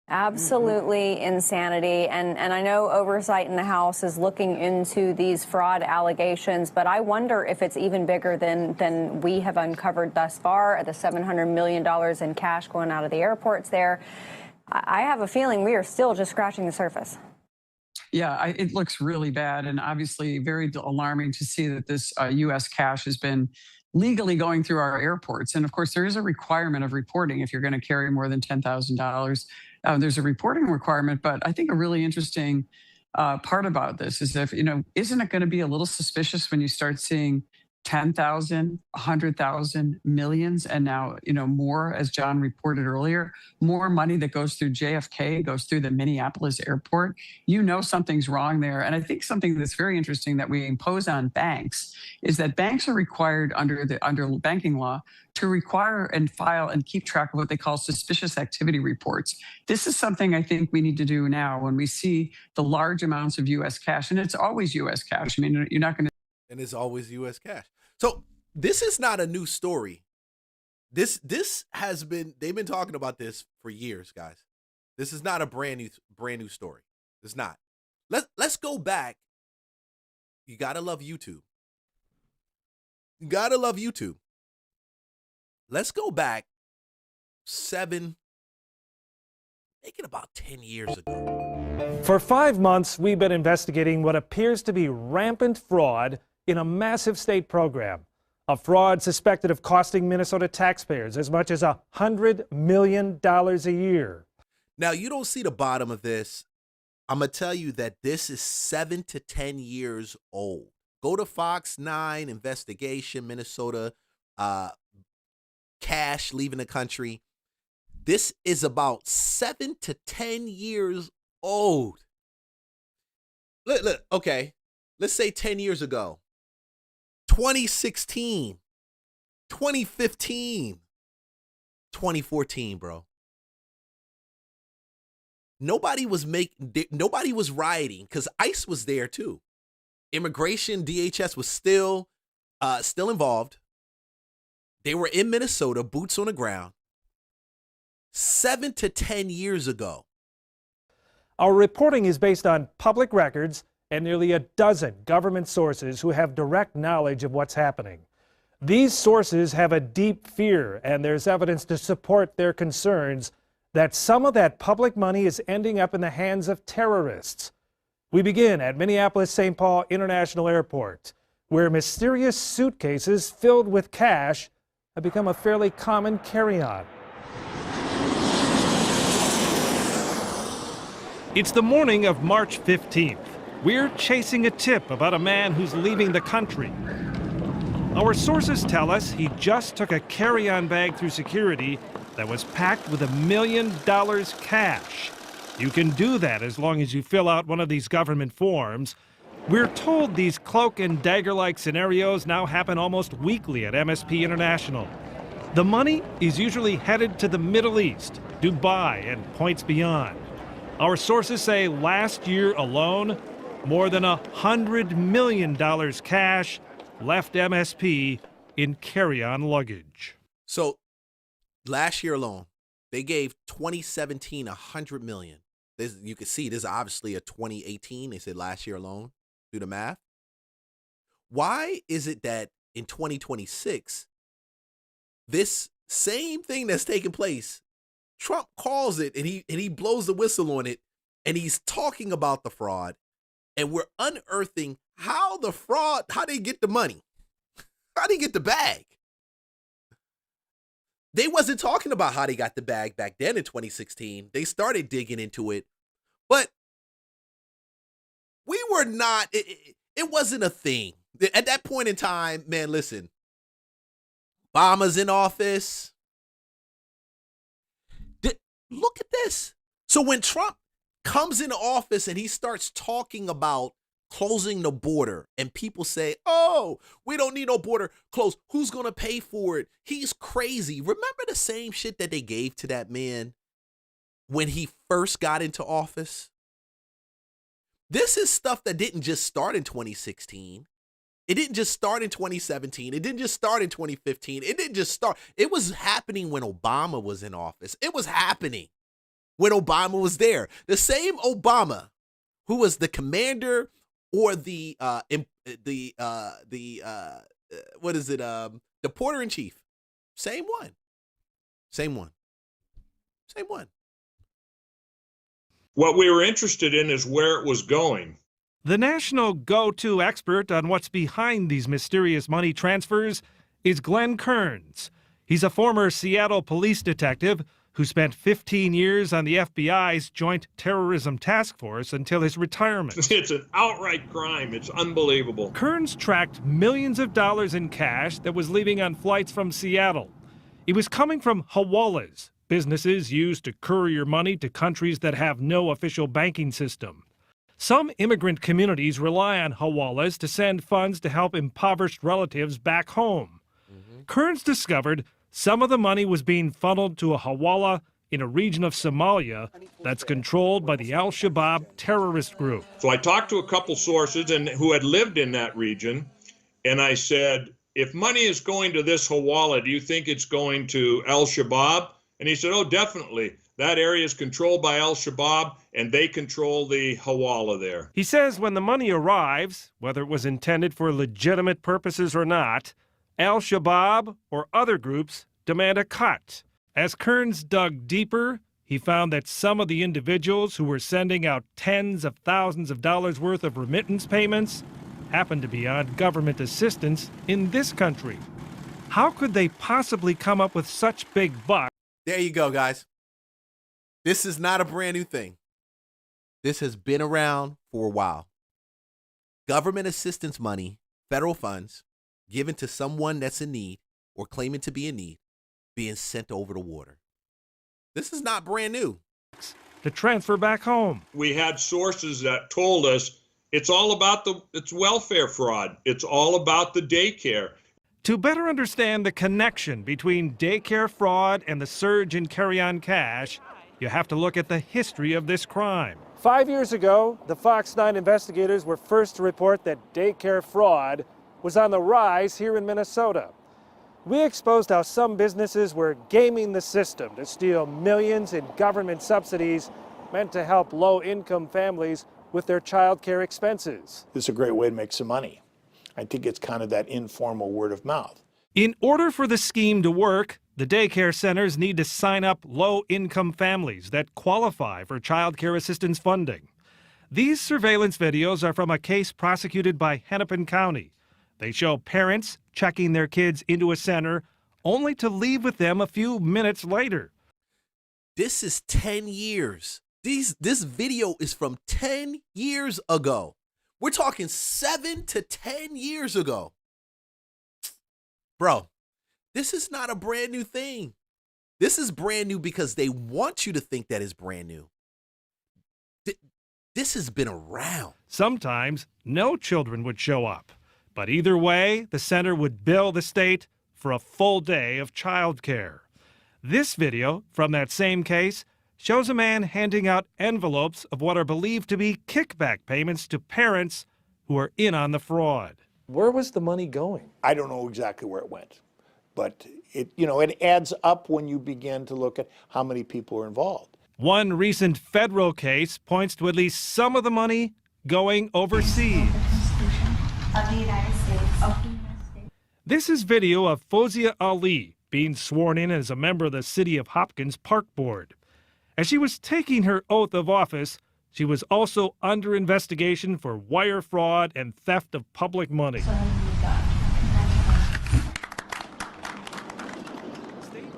Absolutely insanity. And I know oversight in the House is looking into these fraud allegations, but I wonder if it's even bigger than we have uncovered thus far, the $700 million in cash going out of the airports there. I have a feeling we are still just scratching the surface. Yeah, it looks really bad and obviously very alarming to see that this U.S. cash has been legally going through our airports. And of course, there is a requirement of reporting if you're going to carry more than $10,000. There's a reporting requirement, but I think a really interesting part about this is isn't it going to be a little suspicious when you start seeing 10,000, 100,000, millions, and now, more, as John reported earlier, more money that goes through JFK, goes through the Minneapolis airport. Something's wrong there. And I think something that's very interesting that we impose on banks is that banks are required under banking law to require and file and keep track of what they call suspicious activity reports. This is something I think we need to do now when we see the large amounts of U.S. cash, and it's always U.S. cash. I mean, you're not going to. And it's always U.S. cash. So this is not a new story. This has been, they've been talking about this for years, guys. This is not a brand new story. It's not. Let's go back. You gotta love YouTube. You gotta love YouTube. Let's go back 7, make it about 10 years ago. For 5 months, we've been investigating what appears to be rampant fraud in a massive state program. A fraud suspected of costing Minnesota taxpayers as much as $100 million a year. Now, you don't see the bottom of this. I'm going to tell you that this is 7 to 10 years old. Go to Fox 9 investigation, Minnesota, cash leaving the country. This is about 7 to 10 years old. Look, okay. Let's say 10 years ago. 2016, 2015, 2014, bro. Nobody was rioting because ICE was there too. Immigration, DHS was still involved. They were in Minnesota, boots on the ground. 7 to 10 years ago. Our reporting is based on public records and nearly a dozen government sources who have direct knowledge of what's happening. These sources have a deep fear, and there's evidence to support their concerns that some of that public money is ending up in the hands of terrorists. We begin at Minneapolis-St. Paul International Airport, where mysterious suitcases filled with cash have become a fairly common carry-on. It's the morning of March 15th. We're chasing a tip about a man who's leaving the country. Our sources tell us he just took a carry-on bag through security that was packed with $1 million cash. You can do that as long as you fill out one of these government forms. We're told these cloak and dagger-like scenarios now happen almost weekly at MSP International. The money is usually headed to the Middle East, Dubai, and points beyond. Our sources say last year alone, more than $100 million cash left MSP in carry-on luggage. So last year alone, they gave 2017 $100 million. You can see this is obviously a 2018. They said last year alone. Do the math. Why is it that in 2026, this same thing that's taking place, Trump calls it and he blows the whistle on it, and he's talking about the fraud, and we're unearthing how they get the money, how they get the bag. They wasn't talking about how they got the bag back then in 2016. They started digging into it, but we were not, it wasn't a thing. At that point in time, man, listen, Obama's in office. Look at this. So when Trump comes into office and he starts talking about closing the border, and people say, oh, we don't need no border closed. Who's going to pay for it? He's crazy. Remember the same shit that they gave to that man when he first got into office? This is stuff that didn't just start in 2016. It didn't just start in 2017. It didn't just start in 2015. It didn't just start. It was happening when Obama was in office. It was happening when Obama was there. The same Obama who was the commander or the porter in chief. Same one. Same one. Same one. What we were interested in is where it was going. The national go-to expert on what's behind these mysterious money transfers is Glenn Kearns. He's a former Seattle police detective who spent 15 years on the FBI's Joint Terrorism Task Force until his retirement. It's an outright crime. It's unbelievable. Kearns tracked millions of dollars in cash that was leaving on flights from Seattle. It was coming from hawalas, businesses used to courier money to countries that have no official banking system. Some immigrant communities rely on hawalas to send funds to help impoverished relatives back home. Kearns discovered some of the money was being funneled to a hawala in a region of Somalia that's controlled by the Al-Shabaab terrorist group. So I talked to a couple sources who had lived in that region, and I said, if money is going to this hawala, do you think it's going to Al-Shabaab? And he said, oh, definitely. That area is controlled by Al-Shabaab, and they control the hawala there. He says when the money arrives, whether it was intended for legitimate purposes or not, Al-Shabaab or other groups demand a cut. As Kearns dug deeper, he found that some of the individuals who were sending out tens of thousands of dollars worth of remittance payments happened to be on government assistance in this country. How could they possibly come up with such big bucks? There you go, guys. This is not a brand new thing. This has been around for a while. Government assistance money, federal funds, given to someone that's in need or claiming to be in need, being sent over the water. This is not brand new. To transfer back home. We had sources that told us it's all about it's welfare fraud. It's all about the daycare. To better understand the connection between daycare fraud and the surge in carry-on cash, you have to look at the history of this crime. 5 years ago, the Fox 9 investigators were first to report that daycare fraud was on the rise here in Minnesota. we exposed how some businesses were gaming the system to steal millions in government subsidies meant to help low-income families with their child care expenses. This is a great way to make some money. I think it's kind of that informal word of mouth. In order for the scheme to work, the daycare centers need to sign up low-income families that qualify for child care assistance funding. These surveillance videos are from a case prosecuted by Hennepin County. They show parents checking their kids into a center only to leave with them a few minutes later. This is 10 years. This video is from 10 years ago. We're talking 7 to 10 years ago. Bro, this is not a brand new thing. This is brand new because they want you to think that it's brand new. This has been around. Sometimes no children would show up. But either way, the center would bill the state for a full day of child care. This video from that same case shows a man handing out envelopes of what are believed to be kickback payments to parents who are in on the fraud. Where was the money going? I don't know exactly where it went, but it adds up when you begin to look at how many people are involved. One recent federal case points to at least some of the money going overseas. Of the United States. This is video of Fozia Ali being sworn in as a member of the City of Hopkins Park Board. As she was taking her oath of office, she was also under investigation for wire fraud and theft of public money.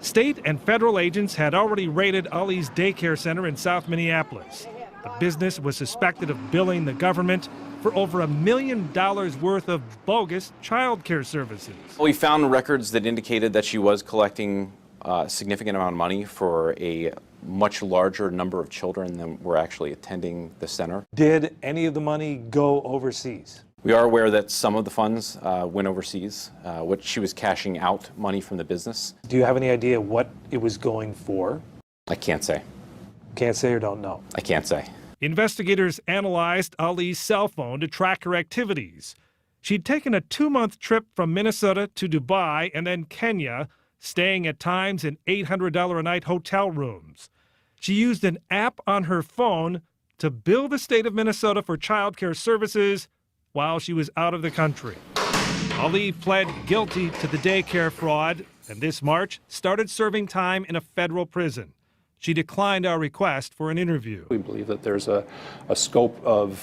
State and federal agents had already raided Ali's daycare center in South Minneapolis. The business was suspected of billing the government for over $1 million worth of bogus child care services. We found records that indicated that she was collecting a significant amount of money for a much larger number of children than were actually attending the center. Did any of the money go overseas? We are aware that some of the funds went overseas, which she was cashing out money from the business. Do you have any idea what it was going for? I can't say. Can't say or don't know? I can't say. Investigators analyzed Ali's cell phone to track her activities. She'd taken a 2-month trip from Minnesota to Dubai and then Kenya, staying at times in $800 a night hotel rooms. She used an app on her phone to bill the state of Minnesota for child care services while she was out of the country. Ali pled guilty to the daycare fraud and this March started serving time in a federal prison. She declined our request for an interview. We believe that there's a scope of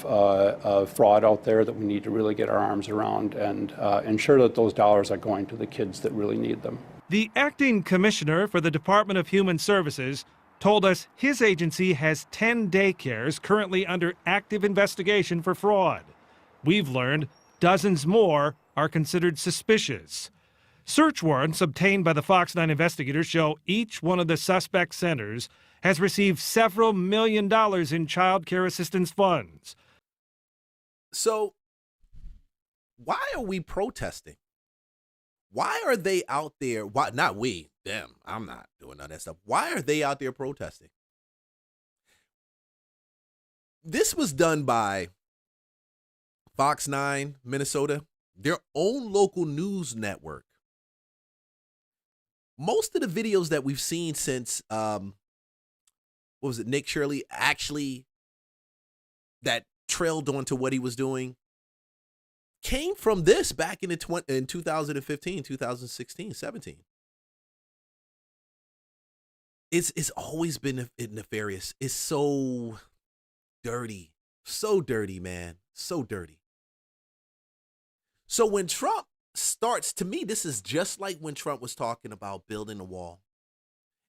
fraud out there that we need to really get our arms around and ensure that those dollars are going to the kids that really need them. The acting commissioner for the Department of Human Services told us his agency has 10 daycares currently under active investigation for fraud. We've learned dozens more are considered suspicious. Search warrants obtained by the Fox 9 investigators show each one of the suspect centers has received several $1 million in child care assistance funds. So, why are we protesting? Why are they out there? Why not we? Them. I'm not doing none of that stuff. Why are they out there protesting? This was done by Fox 9 Minnesota, their own local news network. Most of the videos that we've seen since, Nick Shirley actually that trailed onto what he was doing came from this back in 2015, 2016, 17. It's always been nefarious. It's so dirty, man, so dirty. So when Trump starts, to me, this is just like when Trump was talking about building a wall,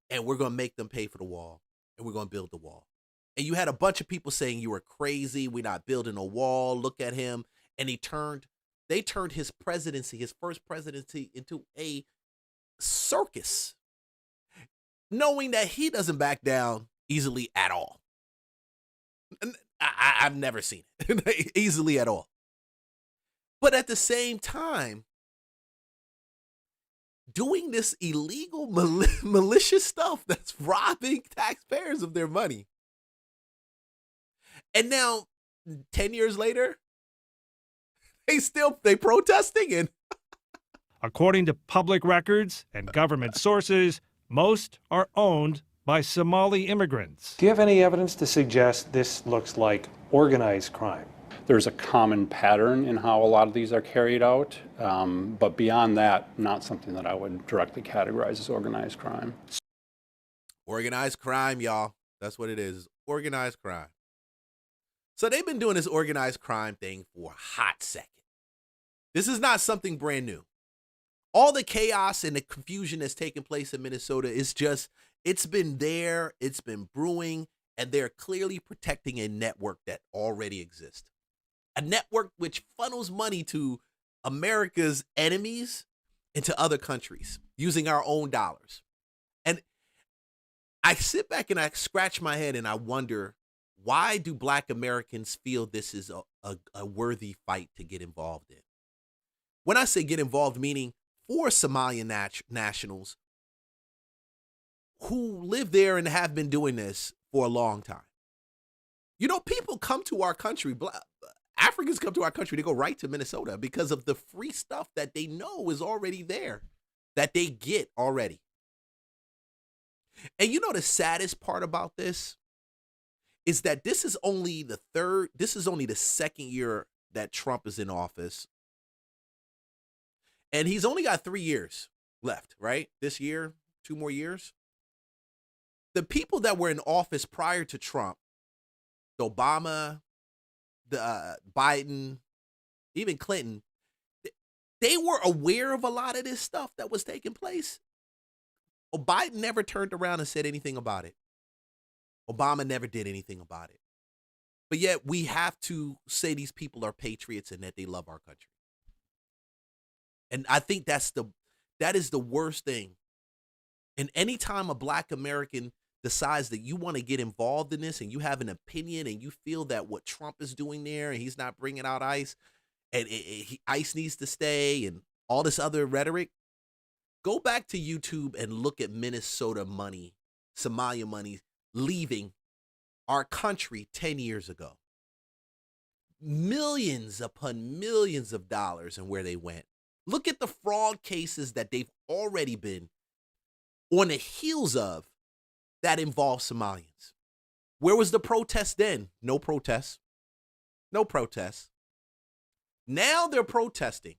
and we're going to make them pay for the wall, and we're going to build the wall. And you had a bunch of people saying you were crazy. We're not building a wall. Look at him. And they turned his presidency, his first presidency, into a circus, knowing that he doesn't back down easily at all. I've never seen it easily at all. But at the same time, doing this illegal, malicious stuff that's robbing taxpayers of their money. And now, 10 years later, they protesting. And According to public records and government sources, most are owned by Somali immigrants. Do you have any evidence to suggest this looks like organized crime? There's a common pattern in how a lot of these are carried out, but beyond that, not something that I would directly categorize as organized crime. Organized crime, y'all. That's what it is. Organized crime. So they've been doing this organized crime thing for a hot second. This is not something brand new. All the chaos and the confusion that's taking place in Minnesota is just, it's been there, it's been brewing, and they're clearly protecting a network that already exists. A network which funnels money to America's enemies and to other countries using our own dollars. And I sit back and I scratch my head and I wonder, why do Black Americans feel this is a worthy fight to get involved in? When I say get involved, meaning for Somalian nationals who live there and have been doing this for a long time. You know, people come to our country, Africans come to our country, they go right to Minnesota because of the free stuff that they know is already there, that they get already. And you know the saddest part about this is that this is only the second year that Trump is in office. And he's only got 3 years left, right? This year, 2 more years. The people that were in office prior to Trump, Obama, Biden, even Clinton, they were aware of a lot of this stuff that was taking place. Biden never turned around and said anything about it. Obama never did anything about it. But yet we have to say these people are patriots and that they love our country. And I think that is the worst thing. And anytime a Black American decides that you want to get involved in this and you have an opinion and you feel that what Trump is doing there and he's not bringing out ICE and ICE needs to stay and all this other rhetoric, go back to YouTube and look at Minnesota money, Somalia money leaving our country 10 years ago. Millions upon millions of dollars and where they went. Look at the fraud cases that they've already been on the heels of that involve Somalians. Where was the protest then? No protests. No protests. Now they're protesting.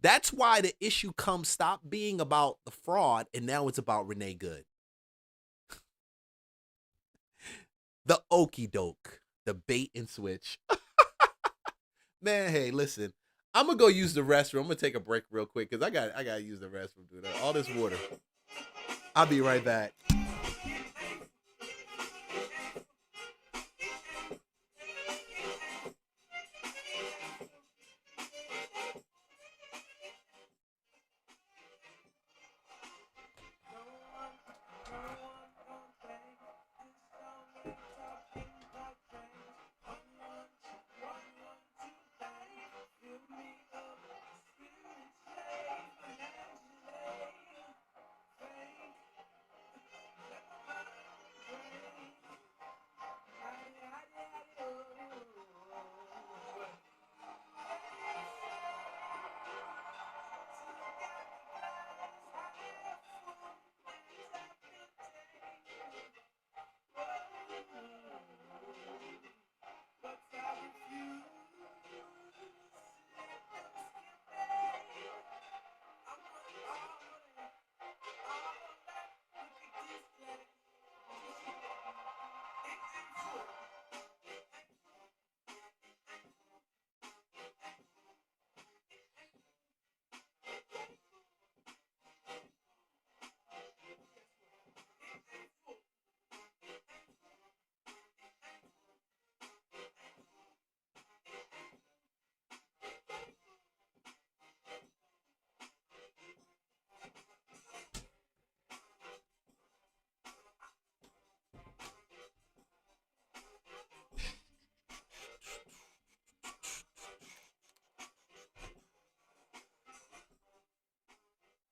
That's why the issue stopped being about the fraud and now it's about Renee Good. The okie doke, the bait and switch. Man, hey, listen. I'm gonna go use the restroom. I'm gonna take a break real quick because I gotta use the restroom, dude. All this water. I'll be right back.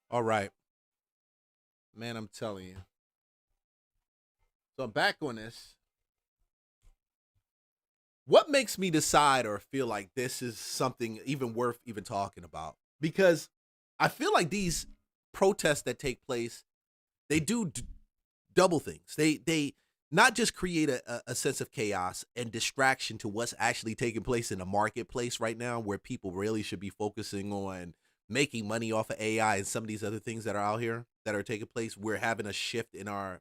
All right. Man, I'm telling you. So I'm back on this. What makes me decide or feel like this is something even worth even talking about? Because I feel like these protests that take place, they do double things. They not just create a sense of chaos and distraction to what's actually taking place in the marketplace right now, where people really should be focusing on making money off of AI and some of these other things that are out here that are taking place. We're having a shift in our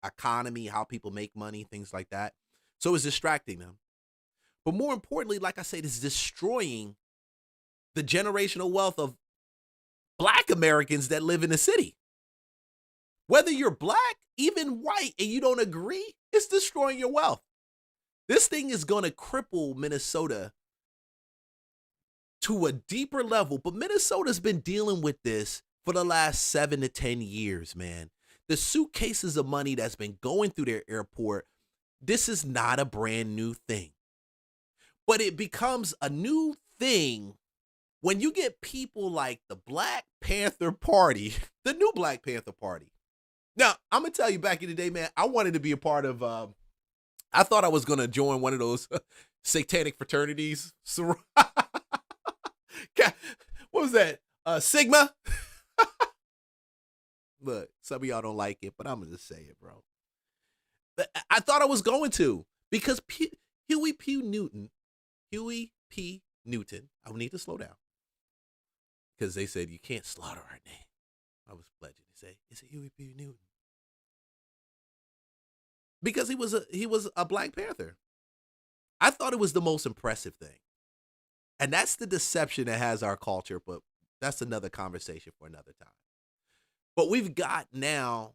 economy, how people make money, things like that. So it's distracting them. But more importantly, like I said, it's destroying the generational wealth of Black Americans that live in the city. Whether you're Black, even white, and you don't agree, it's destroying your wealth. This thing is going to cripple Minnesota to a deeper level. But Minnesota's been dealing with this for the last 7 to 10 years, man. The suitcases of money that's been going through their airport, this is not a brand new thing. But it becomes a new thing when you get people like the Black Panther Party, the new Black Panther Party. Now, I'm going to tell you, back in the day, man, I wanted to be a part of, I thought I was going to join one of those satanic fraternities. What was that? Sigma? Look, some of y'all don't like it, but I'm going to say it, bro. I thought I was going to, because Huey P. Newton, I would need to slow down, because they said you can't slaughter our name. I was pledging to say, it's Huey P. Newton. Because he was a Black Panther. I thought it was the most impressive thing. And that's the deception that has our culture, but that's another conversation for another time. But we've got now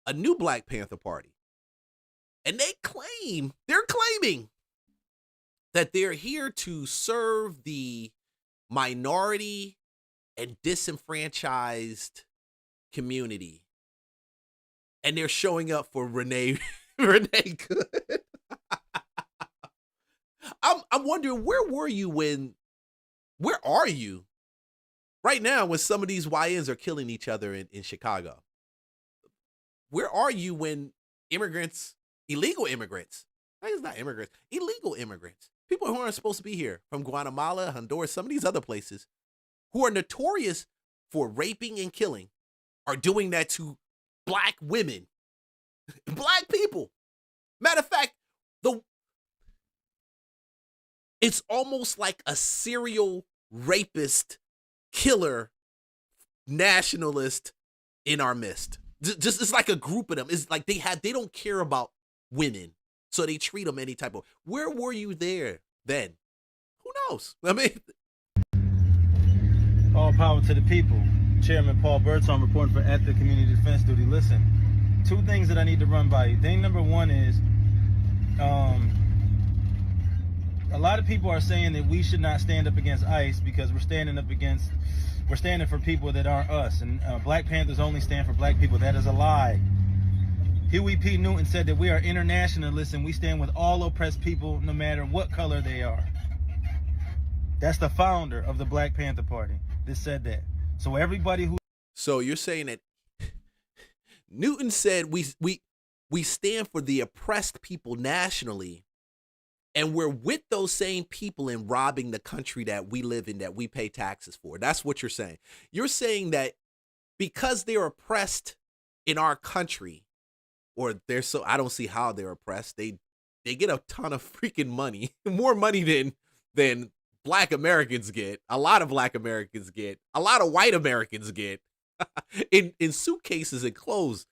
a new Black Panther Party. And they're claiming that they're here to serve the minority and disenfranchised community. And they're showing up for Renee Good. I'm wondering, where are you right now when some of these YNs are killing each other in Chicago? Where are you when illegal immigrants, it's not immigrants, illegal immigrants, people who aren't supposed to be here, from Guatemala, Honduras, some of these other places, who are notorious for raping and killing, are doing that to Black women, Black people? Matter of fact, it's almost like a serial rapist, killer, nationalist in our midst. Just it's like a group of them. It's like they don't care about women, so they treat them any type of. Where were you there then? Who knows? I mean, all power to the people. Chairman Paul Burton reporting for At the Community Defense Duty. Listen, 2 things that I need to run by you. Thing number 1 is, a lot of people are saying that we should not stand up against ICE because we're standing for people that aren't us. And Black Panthers only stand for Black people. That is a lie. Huey P. Newton said that we are internationalists and we stand with all oppressed people no matter what color they are. That's the founder of the Black Panther Party that said that. So everybody who... So you're saying that Newton said we stand for the oppressed people nationally, and we're with those same people in robbing the country that we live in, that we pay taxes for. That's what you're saying. You're saying that because they're oppressed in our country, or I don't see how they're oppressed. They get a ton of freaking money, more money than Black Americans get. A lot of Black Americans get. A lot of white Americans get in suitcases and clothes.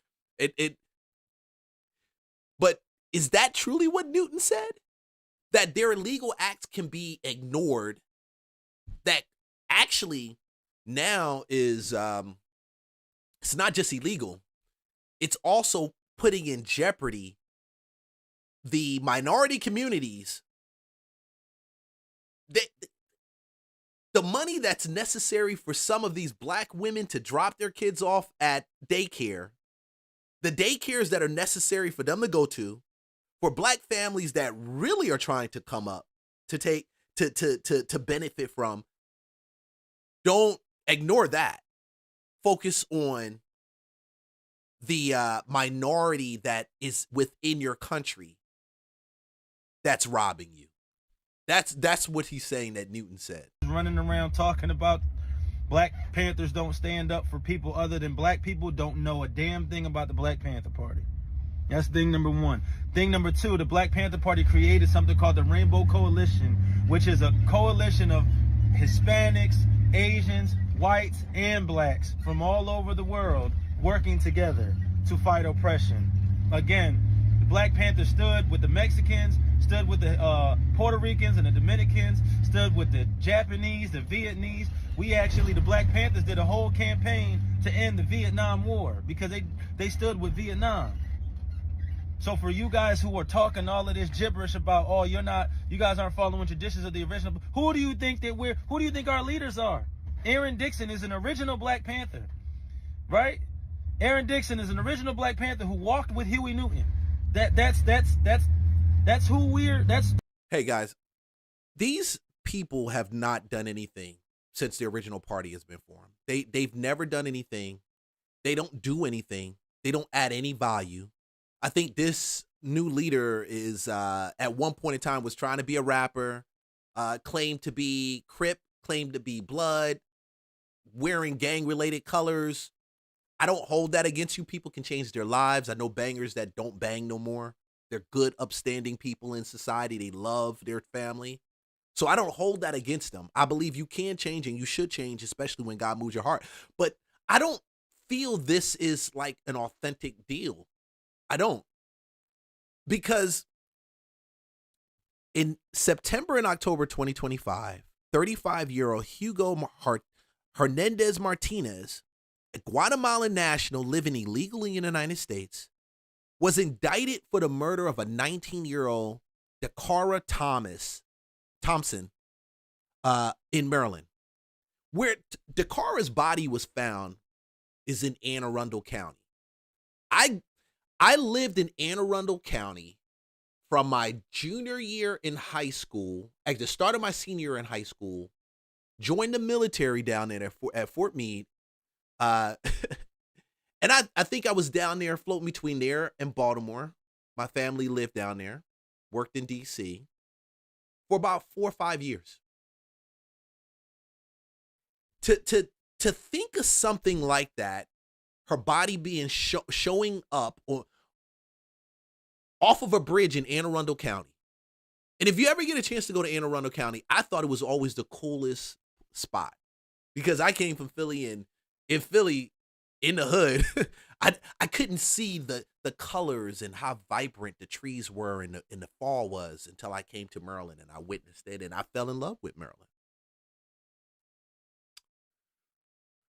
But is that truly what Newton said? That their illegal acts can be ignored, that actually now is, it's not just illegal, it's also putting in jeopardy the minority communities. The money that's necessary for some of these Black women to drop their kids off at daycare, the daycares that are necessary for them to go to, for Black families that really are trying to come up to benefit from, don't ignore that. Focus on the minority that is within your country that's robbing you. That's what he's saying that Newton said. Running around talking about Black Panthers don't stand up for people other than black people don't know a damn thing about the Black Panther Party. That's thing number one. Thing number two, the Black Panther Party created something called the Rainbow Coalition, which is a coalition of Hispanics, Asians, whites, and blacks from all over the world working together to fight oppression. Again, the Black Panthers stood with the Mexicans, stood with the Puerto Ricans and the Dominicans, stood with the Japanese, the Vietnamese. The Black Panthers did a whole campaign to end the Vietnam War because they stood with Vietnam. So for you guys who are talking all of this gibberish about, oh, you guys aren't following traditions of the original, who do you think our leaders are? Aaron Dixon is an original Black Panther, right? Aaron Dixon is an original Black Panther who walked with Huey Newton. That's who we're. Hey guys, these people have not done anything since the original party has been formed. They've never done anything. They don't do anything. They don't add any value. I think this new leader is at one point in time was trying to be a rapper, claimed to be Crip, claimed to be Blood, wearing gang-related colors. I don't hold that against you. People can change their lives. I know bangers that don't bang no more. They're good, upstanding people in society. They love their family. So I don't hold that against them. I believe you can change and you should change, especially when God moves your heart. But I don't feel this is like an authentic deal. I don't. Because in September and October 2025, 35-year-old Hugo Hernandez Martinez, a Guatemalan national living illegally in the United States, was indicted for the murder of a 19-year-old Dakara Thompson in Maryland. Where Dakara's body was found is in Anne Arundel County. I lived in Anne Arundel County from my junior year in high school, at the start of my senior year in high school, joined the military down there at Fort Meade. And I think I was down there floating between there and Baltimore. My family lived down there, worked in D.C. for about 4 or 5 years. To think of something like that, her body being showing up off of a bridge in Anne Arundel County. And if you ever get a chance to go to Anne Arundel County, I thought it was always the coolest spot because I came from Philly, and in Philly, in the hood, I couldn't see the colors and how vibrant the trees were in the fall was until I came to Maryland and I witnessed it, and I fell in love with Maryland.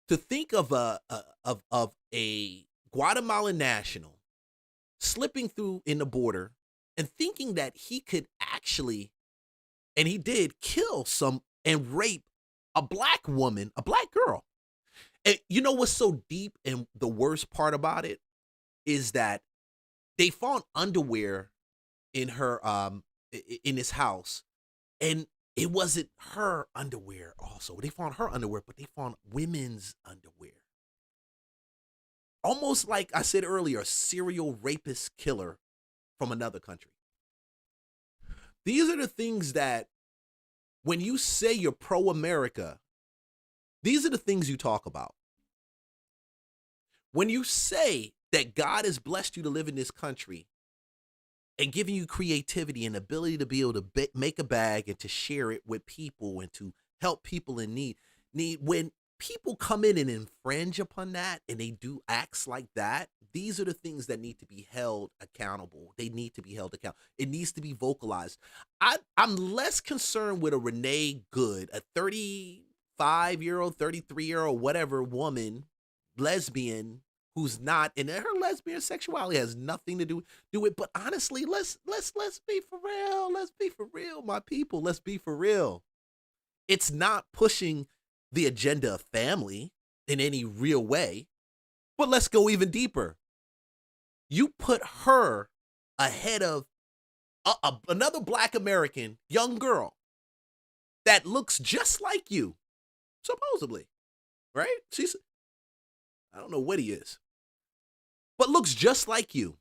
To think of a Guatemalan national slipping through in the border and thinking that he could actually, and he did, kill some and rape a black woman, a black girl. And you know what's so deep, and the worst part about it is that they found underwear in her in his house, and it wasn't her underwear also. They found her underwear, but they found women's underwear. Almost like I said earlier, a serial rapist killer from another country. These are the things that when you say you're pro-America, these are the things you talk about. When you say that God has blessed you to live in this country and giving you creativity and ability to be able to make a bag and to share it with people and to help people in need, when people come in and infringe upon that and they do acts like that, these are the things that need to be held accountable. They need to be held accountable. It needs to be vocalized. I'm less concerned with a Renee Good, a 35-year-old, 33-year-old, whatever woman, lesbian, who's not, and her lesbian sexuality has nothing to do with. But honestly, let's be for real. Let's be for real, my people. Let's be for real. It's not pushing the agenda of family in any real way. But let's go even deeper. You put her ahead of another black American young girl that looks just like you, supposedly, right? I don't know what he is, but looks just like you.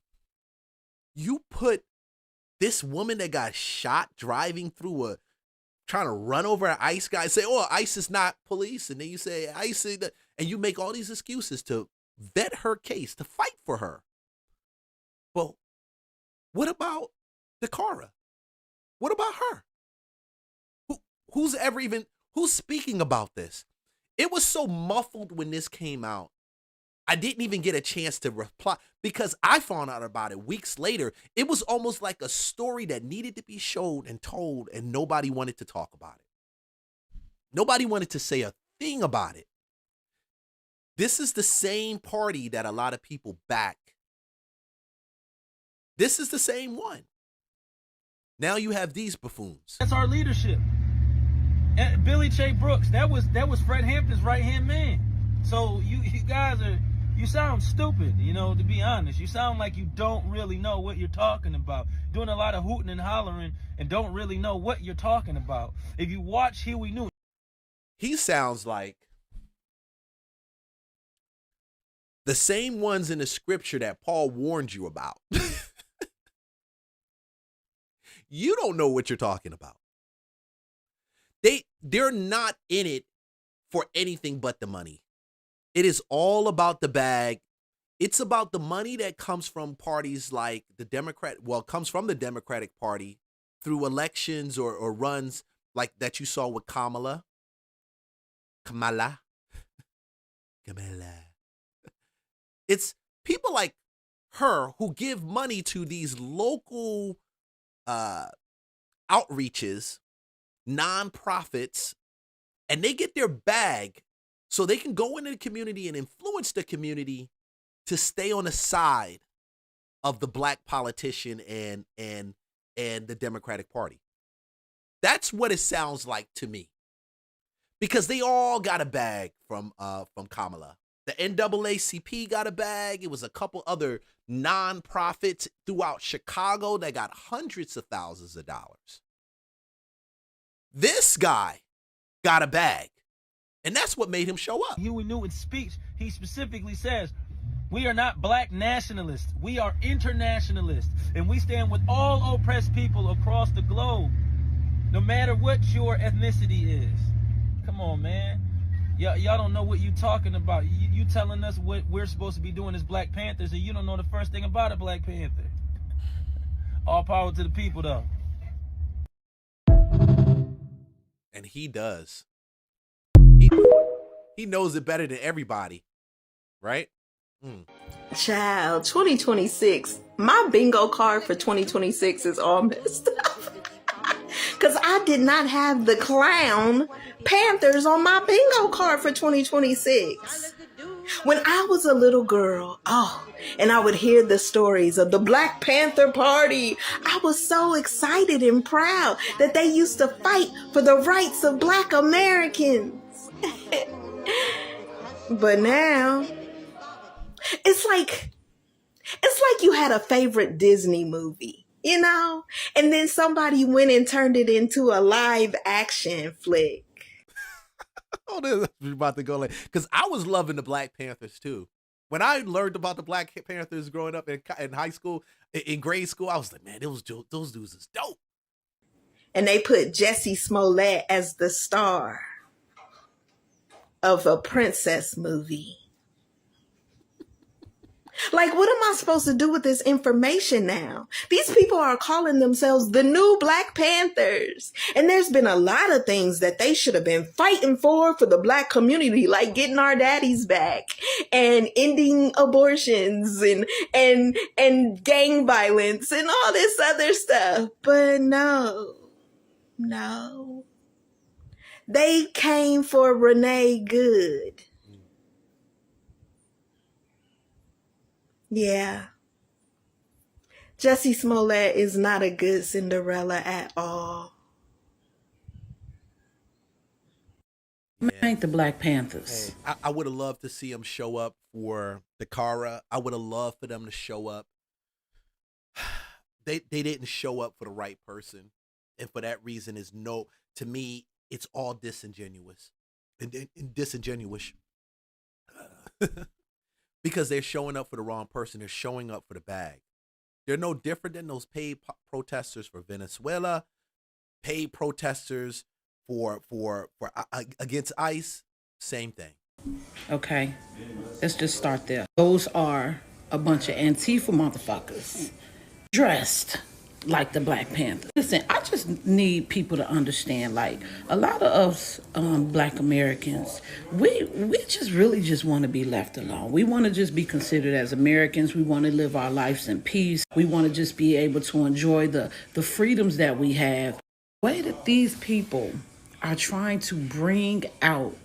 You put this woman that got shot driving through trying to run over an ICE guy, say, oh, ICE is not police. And then you say, ICE is the, and you make all these excuses to vet her case, to fight for her. Well, what about Dakara? What about her? Who's speaking about this? It was so muffled when this came out. I didn't even get a chance to reply because I found out about it weeks later. It was almost like a story that needed to be showed and told, and nobody wanted to talk about it. Nobody wanted to say a thing about it. This is the same party that a lot of people back. This is the same one. Now you have these buffoons. That's our leadership. And Billy Che Brooks, that was Fred Hampton's right-hand man. So you guys you sound stupid, you know, to be honest. You sound like you don't really know what you're talking about. Doing a lot of hooting and hollering and don't really know what you're talking about. If you watch Huey Newton, he sounds like the same ones in the scripture that Paul warned you about. You don't know what you're talking about. They're not in it for anything but the money. It is all about the bag. It's about the money that comes from parties like comes from the Democratic Party through elections or runs like that you saw with Kamala. It's people like her who give money to these local outreaches, nonprofits, and they get their bag so they can go into the community and influence the community to stay on the side of the black politician and the Democratic Party. That's what it sounds like to me. Because they all got a bag from Kamala. The NAACP got a bag. It was a couple other nonprofits throughout Chicago that got hundreds of thousands of dollars. This guy got a bag, and that's what made him show up. Huey Newton's speech, he specifically says, we are not black nationalists. We are internationalists, and we stand with all oppressed people across the globe, no matter what your ethnicity is. Come on, man. Y'all don't know what you talking about. You telling us what we're supposed to be doing as Black Panthers, and you don't know the first thing about a Black Panther. All power to the people, though. And he does. He knows it better than everybody, right? Child, 2026. My bingo card for 2026 is all messed up. Because I did not have the clown Panthers on my bingo card for 2026. When I was a little girl, and I would hear the stories of the Black Panther Party, I was so excited and proud that they used to fight for the rights of Black Americans. But now, it's like you had a favorite Disney movie, you know? And then somebody went and turned it into a live action flick. Oh, this is about to go because I was loving the Black Panthers too. When I learned about the Black Panthers growing up in high school, in grade school, I was like, man, those dudes is dope. And they put Jussie Smollett as the star of a princess movie. Like, what am I supposed to do with this information now? These people are calling themselves the new Black Panthers. And there's been a lot of things that they should have been fighting for the Black community, like getting our daddies back and ending abortions and gang violence and all this other stuff. But no. They came for Renee Good. Yeah. Jussie Smollett is not a good Cinderella at all. Ain't the Black Panthers. Hey, I would have loved to see them show up for Dakara. I would have loved for them to show up. They didn't show up for the right person. And for that reason to me, it's all disingenuous. And disingenuous. Because they're showing up for the wrong person. They're showing up for the bag. They're no different than those paid protesters for Venezuela, paid protesters against ICE, same thing. Okay, let's just start there. Those are a bunch of Antifa motherfuckers dressed like the Black Panther. Listen, I just need people to understand, like, a lot of us Black Americans, we just really just want to be left alone. We want to just be considered as Americans. We want to live our lives in peace. We want to just be able to enjoy the freedoms that we have. The way that these people are trying to bring out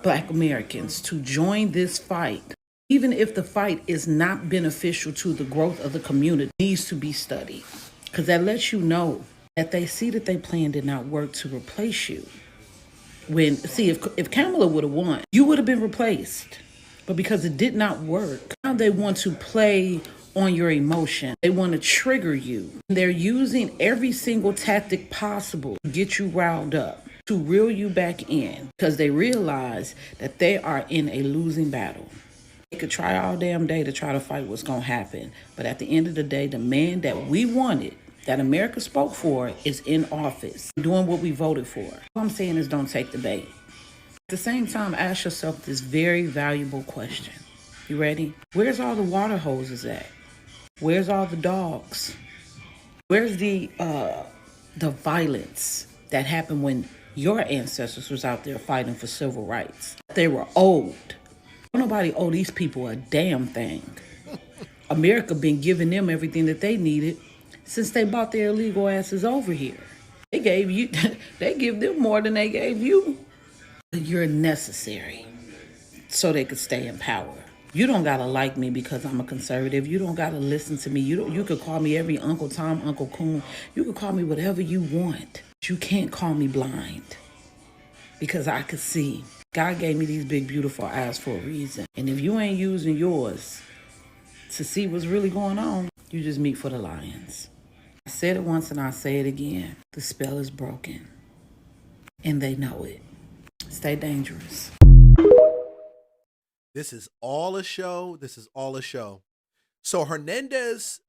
Black Americans to join this fight, even if the fight is not beneficial to the growth of the community, needs to be studied. Because that lets you know that they see that their plan did not work to replace you. If Kamala would have won, you would have been replaced. But because it did not work, now they want to play on your emotion. They want to trigger you. They're using every single tactic possible to get you riled up, to reel you back in, because they realize that they are in a losing battle. They could try all damn day to try to fight what's going to happen. But at the end of the day, the man that we wanted, that America spoke for, is in office, doing what we voted for. All I'm saying is don't take the bait. At the same time, ask yourself this very valuable question. You ready? Where's all the water hoses at? Where's all the dogs? Where's the violence that happened when your ancestors was out there fighting for civil rights? They were old. Nobody owe these people a damn thing. America been giving them everything that they needed since they brought their illegal asses over here. They give them more than they gave you. You're necessary so they could stay in power. You don't gotta like me because I'm a conservative. You don't gotta listen to me. You could call me every Uncle Tom, Uncle Coon. You could call me whatever you want. You can't call me blind because I could see. God gave me these big, beautiful eyes for a reason. And if you ain't using yours to see what's really going on, you just meet for the lions. I said it once and I'll say it again. The spell is broken. And they know it. Stay dangerous. This is all a show. This is all a show. So Hernandez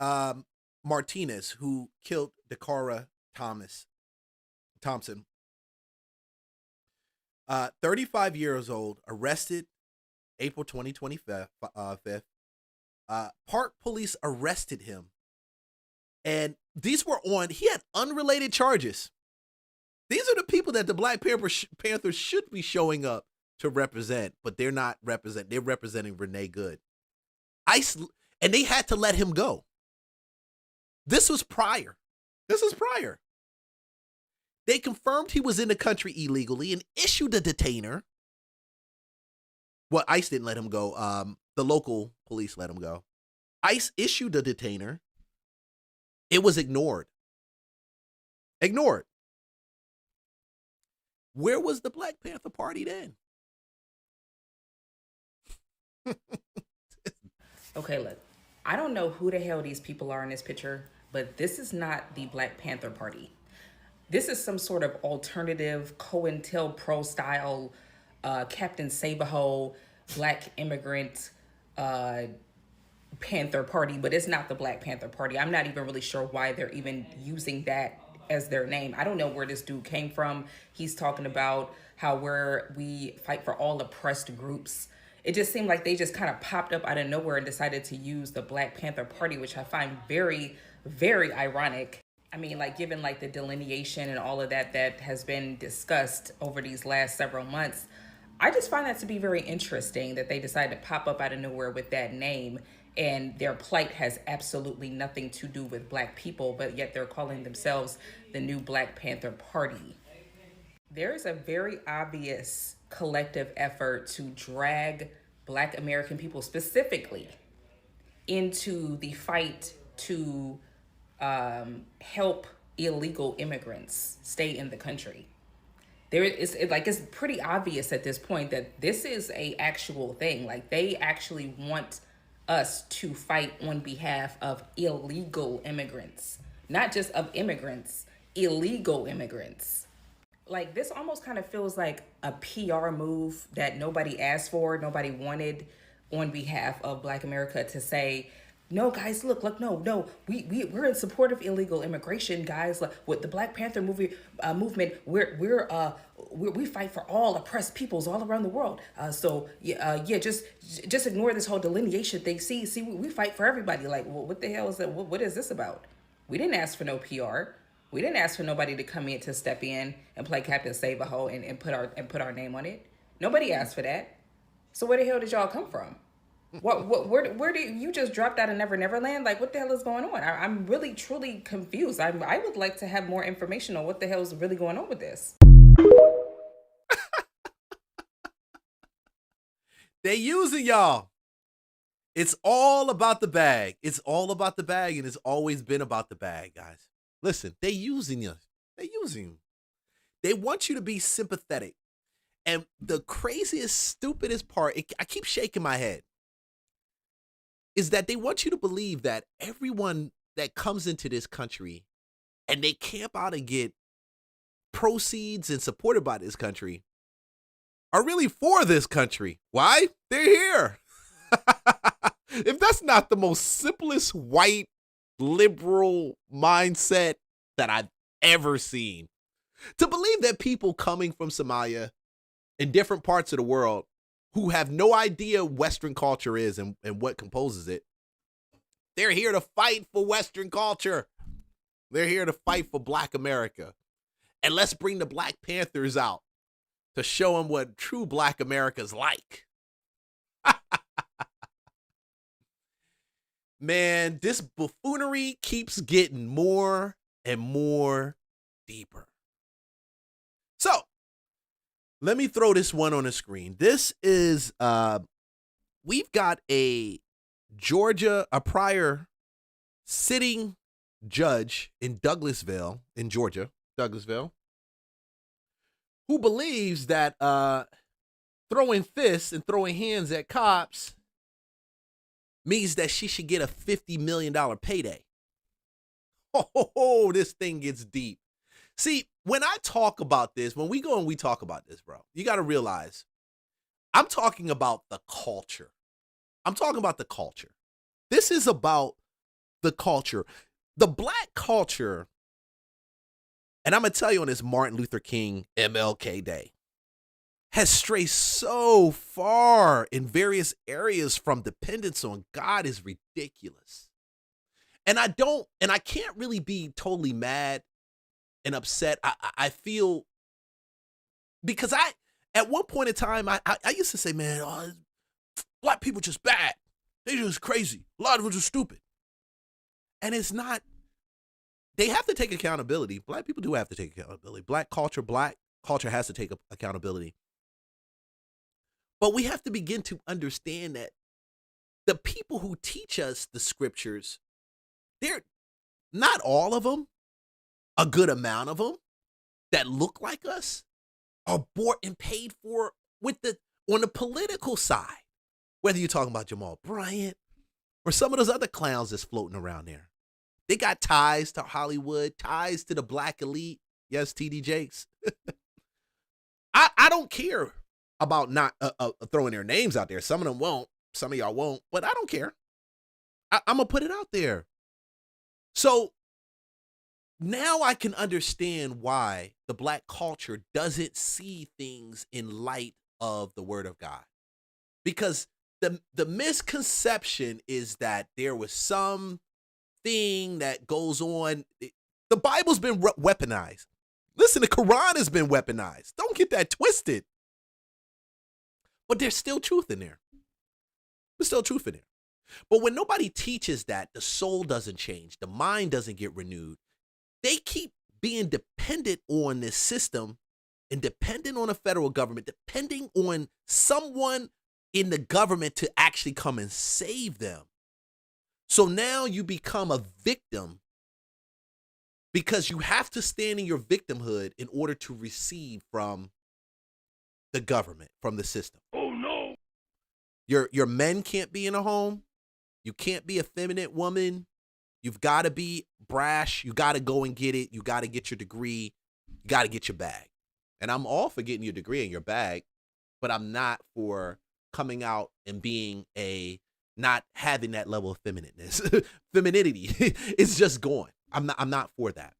Martinez, who killed Dakara Thompson, 35 years old, arrested April 2025. Park police arrested him. And these were he had unrelated charges. These are the people that the Black Panthers should be showing up to represent, but they're not representing. They're representing Renee Good. ICE, and they had to let him go. This was prior. They confirmed he was in the country illegally and issued a detainer. Well, ICE didn't let him go. The local police let him go. ICE issued a detainer. It was ignored. Where was the Black Panther Party then? Okay, look, I don't know who the hell these people are in this picture, but this is not the Black Panther Party. This is some sort of alternative COINTELPRO style Captain Save-A-Ho Black immigrant Panther Party, but it's not the Black Panther Party. I'm not even really sure why they're even using that as their name. I don't know where this dude came from. He's talking about how we fight for all oppressed groups. It just seemed like they just kind of popped up out of nowhere and decided to use the Black Panther Party, which I find very, very ironic. I mean, like, given like the delineation and all of that has been discussed over these last several months, I just find that to be very interesting that they decided to pop up out of nowhere with that name, and their plight has absolutely nothing to do with Black people, but yet they're calling themselves the new Black Panther Party. There is a very obvious collective effort to drag Black American people specifically into the fight to help illegal immigrants stay in the country. It's pretty obvious at this point that this is a actual thing. Like, they actually want us to fight on behalf of illegal immigrants, not just of immigrants, illegal immigrants. Like, this almost kind of feels like a PR move that nobody asked for, nobody wanted, on behalf of Black America, to say, no, guys, look, no, we're in support of illegal immigration, guys. Like with the Black Panther movement, we fight for all oppressed peoples all around the world. Just ignore this whole delineation thing. See, we fight for everybody. Like, what the hell is that? What is this about? We didn't ask for no PR. We didn't ask for nobody to come in to step in and play Captain Save-A-Ho and put our name on it. Nobody asked for that. So where the hell did y'all come from? Where did you just dropped out of Never Land? Like, what the hell is going on? I'm really truly confused. I would like to have more information on what the hell is really going on with this. They using y'all. It's all about the bag. It's all about the bag, and it's always been about the bag, guys. Listen, they using you. They using you. They want you to be sympathetic. And the craziest, stupidest part, I keep shaking my head, is that they want you to believe that everyone that comes into this country and they camp out and get proceeds and supported by this country are really for this country. Why? They're here. If that's not the most simplest white liberal mindset that I've ever seen, to believe that people coming from Somalia in different parts of the world who have no idea Western culture is and what composes it, they're here to fight for Western culture. They're here to fight for Black America. And let's bring the Black Panthers out to show them what true Black America's like. Man, this buffoonery keeps getting more and more deeper. So, let me throw this one on the screen. This is, we've got a prior sitting judge in Douglasville, in Georgia, Douglasville, who believes that throwing fists and throwing hands at cops means that she should get a $50 million payday. Oh, this thing gets deep. See, when I talk about this, when we go and we talk about this, bro, you got to realize I'm talking about the culture. I'm talking about the culture. This is about the culture. The Black culture, and I'm going to tell you on this Martin Luther King MLK Day, has strayed so far in various areas from dependence on God is ridiculous. And I can't really be totally mad and upset. I feel, because at one point in time, I used to say, man, Black people just bad. They just crazy. A lot of them just stupid. And it's not, they have to take accountability. Black people do have to take accountability. Black culture has to take accountability. But we have to begin to understand that the people who teach us the scriptures, they're not all of them, a good amount of them that look like us are bought and paid for on the political side. Whether you're talking about Jamal Bryant or some of those other clowns that's floating around there. They got ties to Hollywood, ties to the Black elite. Yes, TD Jakes. I don't care about not throwing their names out there. Some of them won't. Some of y'all won't. But I don't care. I'm going to put it out there. So now I can understand why the Black culture doesn't see things in light of the Word of God. Because the misconception is that there was some thing that goes on. The Bible's been weaponized. Listen, the Quran has been weaponized. Don't get that twisted. But there's still truth in there. There's still truth in there. But when nobody teaches that, the soul doesn't change. The mind doesn't get renewed. They keep being dependent on this system and dependent on the federal government, depending on someone in the government to actually come and save them. So now you become a victim because you have to stand in your victimhood in order to receive from the government, from the system. Oh no. Your men can't be in a home. You can't be a feminine woman. You've got to be brash. You got to go and get it. You got to get your degree. You got to get your bag. And I'm all for getting your degree and your bag, but I'm not for coming out and being a not having that level of femininity. It's just gone. I'm not for that.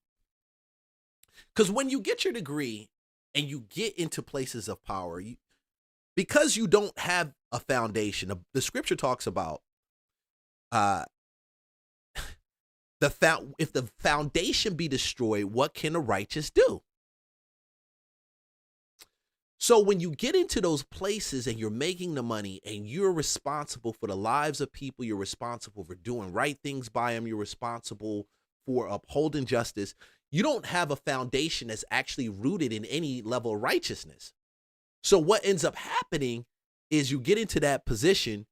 Because when you get your degree and you get into places of power, because you don't have a foundation, the scripture talks about if the foundation be destroyed, what can the righteous do? So when you get into those places and you're making the money and you're responsible for the lives of people, you're responsible for doing right things by them, you're responsible for upholding justice, you don't have a foundation that's actually rooted in any level of righteousness. So what ends up happening is you get into that position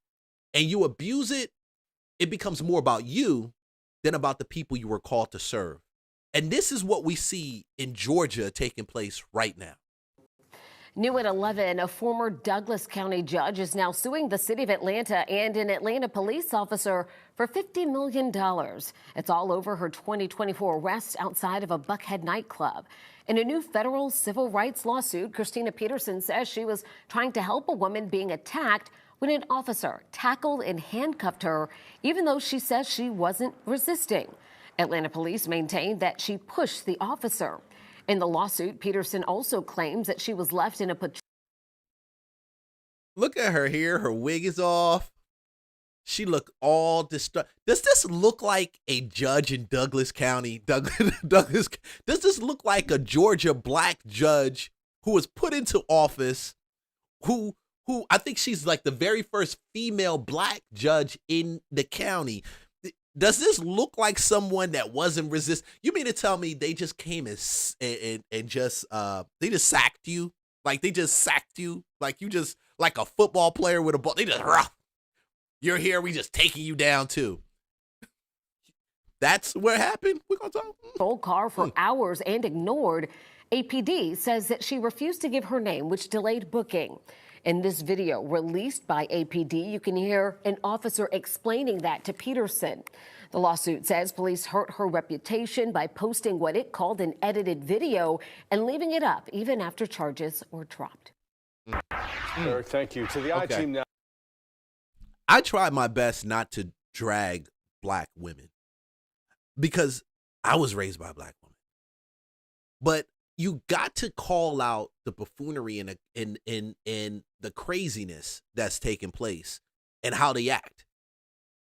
and you abuse it. It becomes more about you than about the people you were called to serve. And this is what we see in Georgia taking place right now. New at 11, a former Douglas County judge is now suing the city of Atlanta and an Atlanta police officer for $50 million. It's all over her 2024 arrest outside of a Buckhead nightclub. In a new federal civil rights lawsuit, Christina Peterson says she was trying to help a woman being attacked when an officer tackled and handcuffed her, even though she says she wasn't resisting. Atlanta police maintained that she pushed the officer. In the lawsuit, Peterson also claims that she was left in a patrol. Look at her here. Her wig is off. She looked all distraught. Does this look like a judge in Douglas County? Does this look like a Georgia black judge who was put into office, who I think she's like the very first female black judge in the county? Does this look like someone that wasn't resist? You mean to tell me they just came and just they just sacked you? Like they just sacked you? Like you just like a football player with a ball? They just you're here, we just taking you down too. That's what happened. We're gonna talk. Full car for hours and ignored. APD says that she refused to give her name, which delayed booking. In this video released by APD, you can hear an officer explaining that to Peterson. The lawsuit says police hurt her reputation by posting what it called an edited video and leaving it up even after charges were dropped. Eric, thank you. To the I-Team now. I try my best not to drag black women because I was raised by a black woman. But you got to call out the buffoonery and the craziness that's taking place and how they act.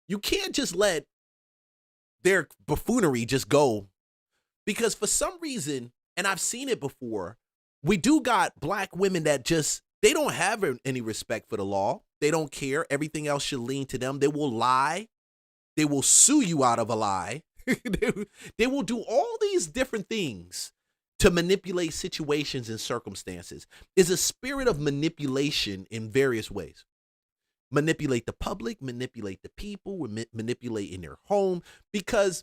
You can't just let their buffoonery just go, because for some reason, and I've seen it before, we do got black women that just, they don't have any respect for the law. They don't care. Everything else should lean to them. They will lie. They will sue you out of a lie. They will do all these different things to manipulate situations and circumstances. Is a spirit of manipulation in various ways. Manipulate the public, manipulate the people, manipulate in their home. Because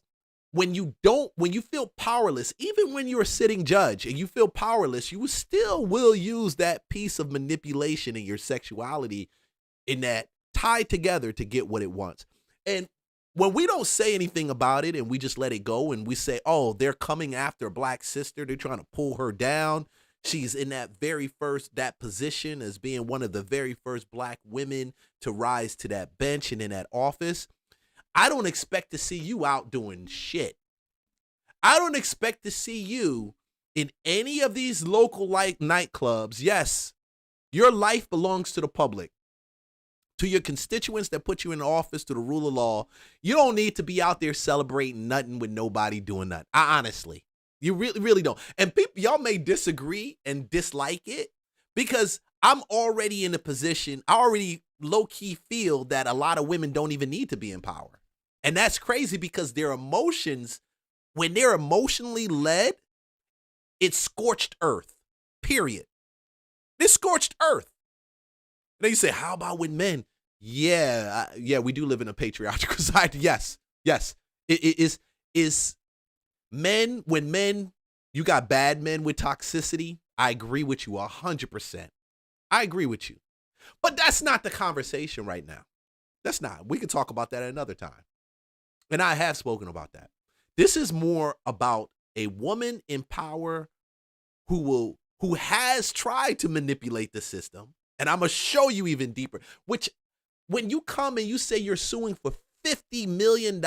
when you feel powerless, even when you're a sitting judge and you feel powerless, you still will use that piece of manipulation in your sexuality in that tied together to get what it wants. And when we don't say anything about it and we just let it go and we say, oh, they're coming after a black sister, they're trying to pull her down. She's in that position as being one of the very first black women to rise to that bench and in that office. I don't expect to see you out doing shit. I don't expect to see you in any of these local nightclubs. Yes, your life belongs to the public, to your constituents that put you in office, to the rule of law. You don't need to be out there celebrating nothing with nobody doing nothing. Honestly, you really, really don't. And people, y'all may disagree and dislike it because I'm already in a position, I already low-key feel that a lot of women don't even need to be in power. And that's crazy because their emotions, when they're emotionally led, it's scorched earth, period. It's scorched earth. And then you say, how about with men? Yeah, we do live in a patriarchal society. Yes. It is men, when men, you got bad men with toxicity. I agree with you 100%. I agree with you. But that's not the conversation right now. That's not. We can talk about that at another time. And I have spoken about that. This is more about a woman in power who has tried to manipulate the system. And I'm going to show you even deeper, which when you come and you say you're suing for $50 million,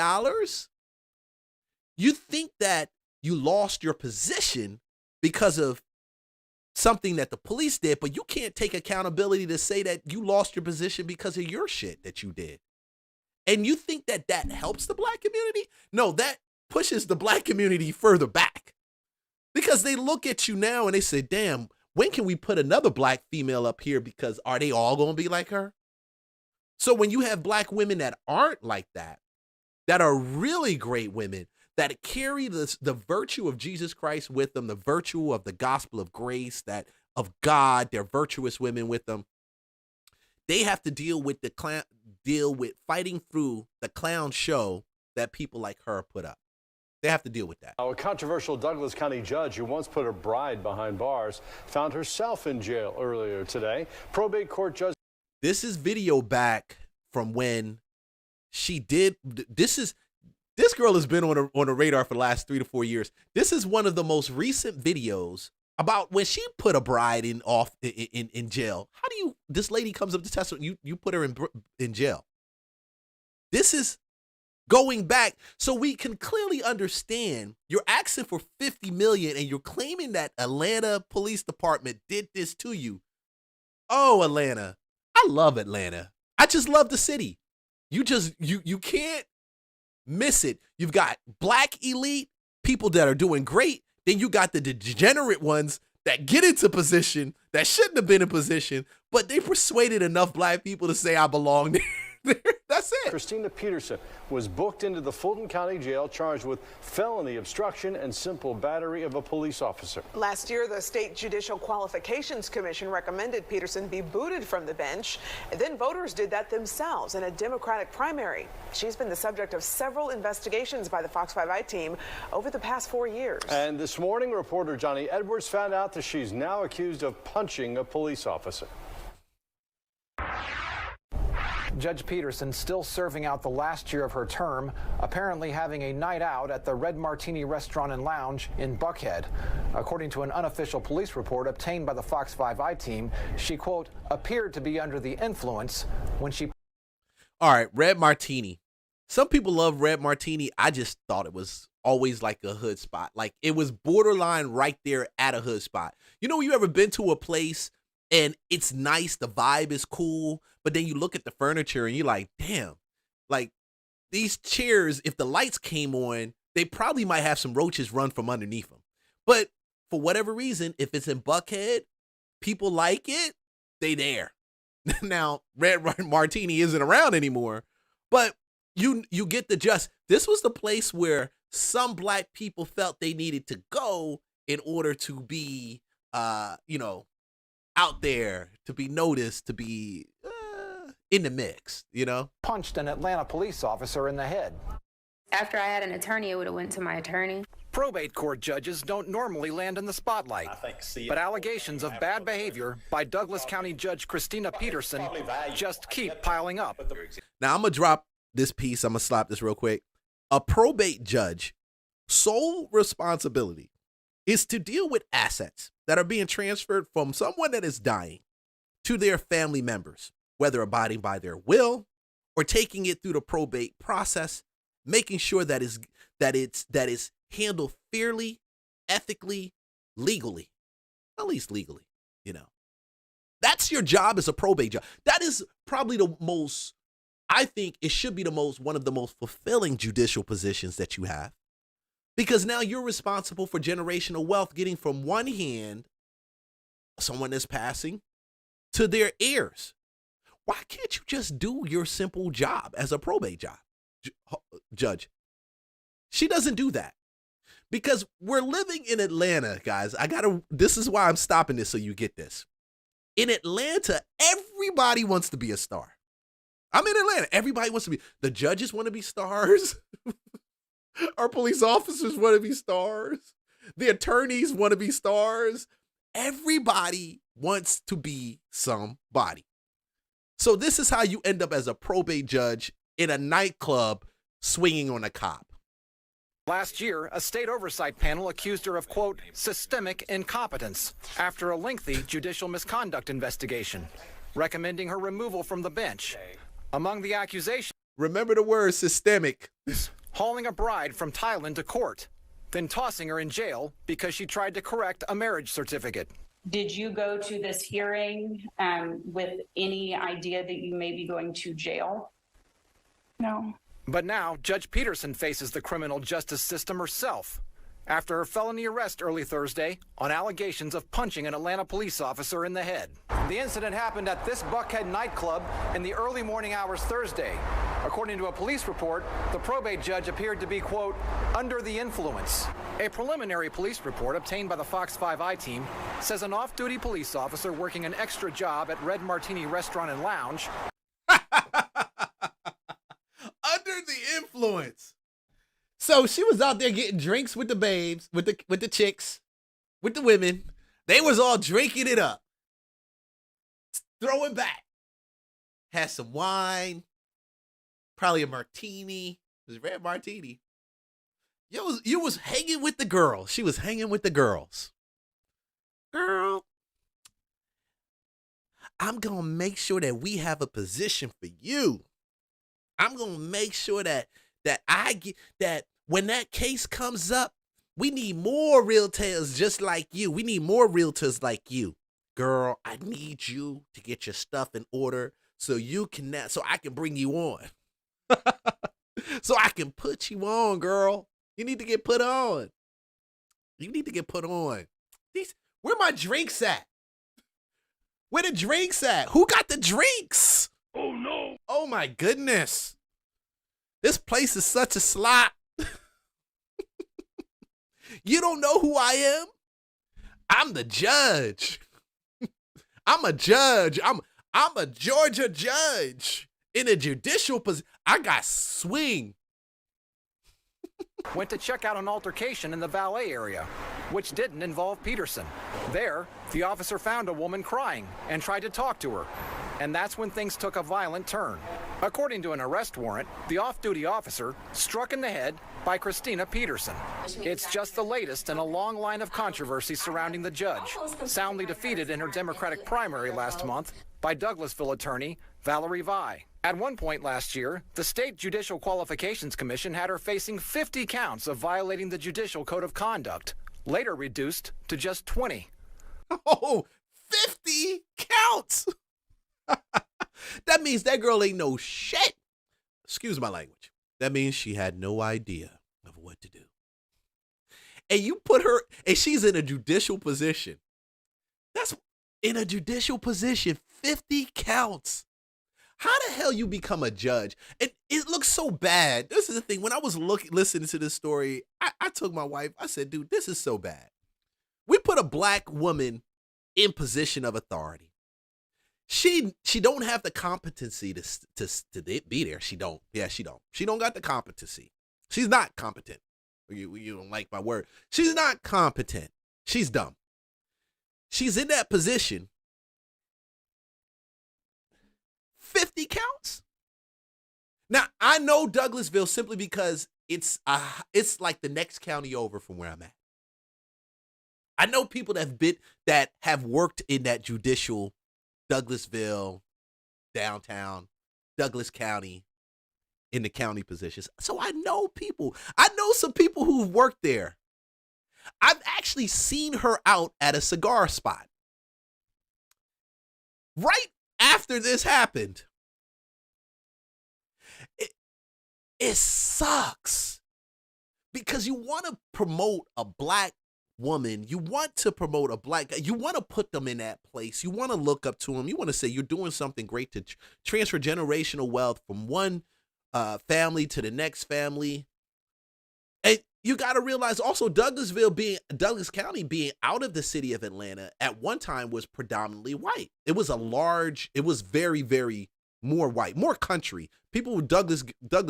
you think that you lost your position because of something that the police did, but you can't take accountability to say that you lost your position because of your shit that you did. And you think that that helps the black community? No, that pushes the black community further back, because they look at you now and they say, damn, when can we put another black female up here? Because are they all going to be like her? So when you have black women that aren't like that are really great women, that carry the virtue of Jesus Christ with them, the virtue of the gospel of grace, that of God, they're virtuous women with them. They have to deal with fighting through the clown show that people like her put up. They have to deal with that. A controversial Douglas County judge who once put a bride behind bars found herself in jail earlier today. Probate court judge. This is video back from when she did. This girl has been on the radar for the last 3 to 4 years. This is one of the most recent videos about when she put a bride in jail. How do you? This lady comes up to testify. You put her in jail. This is going back, so we can clearly understand. You're asking for $50 million, and you're claiming that Atlanta Police Department did this to you. Oh, Atlanta! I love Atlanta. I just love the city. You can't miss it. You've got black elite people that are doing great. Then you got the degenerate ones that get into position that shouldn't have been in position, but they persuaded enough black people to say I belong there. That's it. Christina Peterson was booked into the Fulton County Jail charged with felony obstruction and simple battery of a police officer. Last year, the State Judicial Qualifications Commission recommended Peterson be booted from the bench. And then voters did that themselves in a Democratic primary. She's been the subject of several investigations by the Fox 5i team over the past 4 years. And this morning, reporter Johnny Edwards found out that she's now accused of punching a police officer. Judge Peterson still serving out the last year of her term, apparently having a night out at the Red Martini Restaurant and Lounge in Buckhead. According to an unofficial police report obtained by the Fox 5i team, she, quote, appeared to be under the influence when she... All right, Red Martini. Some people love Red Martini. I just thought it was always like a hood spot. Like, it was borderline right there at a hood spot. You know, you ever been to a place and it's nice, the vibe is cool, but then you look at the furniture and you're like, damn, like these chairs, if the lights came on, they probably might have some roaches run from underneath them. But for whatever reason, if it's in Buckhead, people like it, they there. Now, Red Martini isn't around anymore, but you get the gist. This was the place where some black people felt they needed to go in order to be, out there, to be noticed, to be in the mix, punched an Atlanta police officer in the head. After I had an attorney, it would have went to my attorney. Probate court judges don't normally land in the spotlight, but allegations of bad behavior by Douglas County Judge Christina Peterson just keep piling up. Now, I'm going to drop this piece. I'm going to slap this real quick. A probate judge, sole responsibility is to deal with assets that are being transferred from someone that is dying to their family members, whether abiding by their will or taking it through the probate process, making sure that it's handled fairly, ethically, legally, at least legally, That's your job as a probate judge. That is probably I think it should be one of the most fulfilling judicial positions that you have. Because now you're responsible for generational wealth getting from one hand, someone that's passing, to their heirs. Why can't you just do your simple job as a probate judge? She doesn't do that. Because we're living in Atlanta, guys. This is why I'm stopping this so you get this. In Atlanta, everybody wants to be a star. I'm in Atlanta. Everybody wants to be. The judges want to be stars. Our police officers want to be stars. The attorneys want to be stars. Everybody wants to be somebody. So this is how you end up as a probate judge in a nightclub swinging on a cop. Last year, a state oversight panel accused her of, quote, systemic incompetence after a lengthy judicial misconduct investigation, recommending her removal from the bench. Among the accusations, remember the word systemic. hauling a bride from Thailand to court, then tossing her in jail because she tried to correct a marriage certificate. Did you go to this hearing with any idea that you may be going to jail? No. But now, Judge Peterson faces the criminal justice system herself after her felony arrest early Thursday on allegations of punching an Atlanta police officer in the head. The incident happened at this Buckhead nightclub in the early morning hours Thursday. According to a police report, the probate judge appeared to be, quote, under the influence. A preliminary police report obtained by the Fox 5i team says an off-duty police officer working an extra job at Red Martini Restaurant and Lounge Under the influence. So she was out there getting drinks with the babes, with the chicks, with the women. They was all drinking it up. Throwing back. Had some wine. Probably a martini. It was a red martini. You was hanging with the girls. She was hanging with the girls. Girl, I'm going to make sure that we have a position for you. I'm going to make sure that I get that when that case comes up, we need more realtors just like you. We need more realtors like you. Girl, I need you to get your stuff in order so I can bring you on. So I can put you on, girl. You need to get put on. You need to get put on. Where my drinks at? Where the drinks at? Who got the drinks? Oh, no. Oh, my goodness. This place is such a slop. You don't know who I am? I'm the judge. I'm a judge. I'm a Georgia judge in a judicial position. I got swing. went to check out an altercation in the valet area, which didn't involve Peterson. There, the officer found a woman crying and tried to talk to her. And that's when things took a violent turn. According to an arrest warrant, the off-duty officer struck in the head by Christina Peterson. It's just the latest in a long line of controversy surrounding the judge, soundly defeated in her Democratic primary last month by Douglasville attorney Valerie Hwy. At one point last year, the State Judicial Qualifications Commission had her facing 50 counts of violating the Judicial Code of Conduct, later reduced to just 20. Oh, 50 counts! That means that girl ain't no shit. Excuse my language. That means she had no idea of what to do. And you put her, and she's in a judicial position. That's in a judicial position, 50 counts. How the hell you become a judge? And it looks so bad. This is the thing. When I was listening to this story, I told my wife, I said, dude, this is so bad. We put a black woman in position of authority. She don't have the competency to be there. She don't. Yeah, she don't. She don't got the competency. She's not competent. You don't like my word. She's not competent. She's dumb. She's in that position. 50 counts. Now, I know Douglasville simply because it's like the next county over from where I'm at. I know people that have worked in that judicial Douglasville, downtown, Douglas County, in the county positions. So I know people. I know some people who've worked there. I've actually seen her out at a cigar spot. Right after this happened. It sucks. Because you want to promote a black woman, you want to promote a black guy, you want to put them in that place, you want to look up to them, you want to say you're doing something great to transfer generational wealth from one family to the next family. And you got to realize also Douglas County being out of the city of Atlanta at one time was predominantly white. It was very, very more white, more country. People with Douglas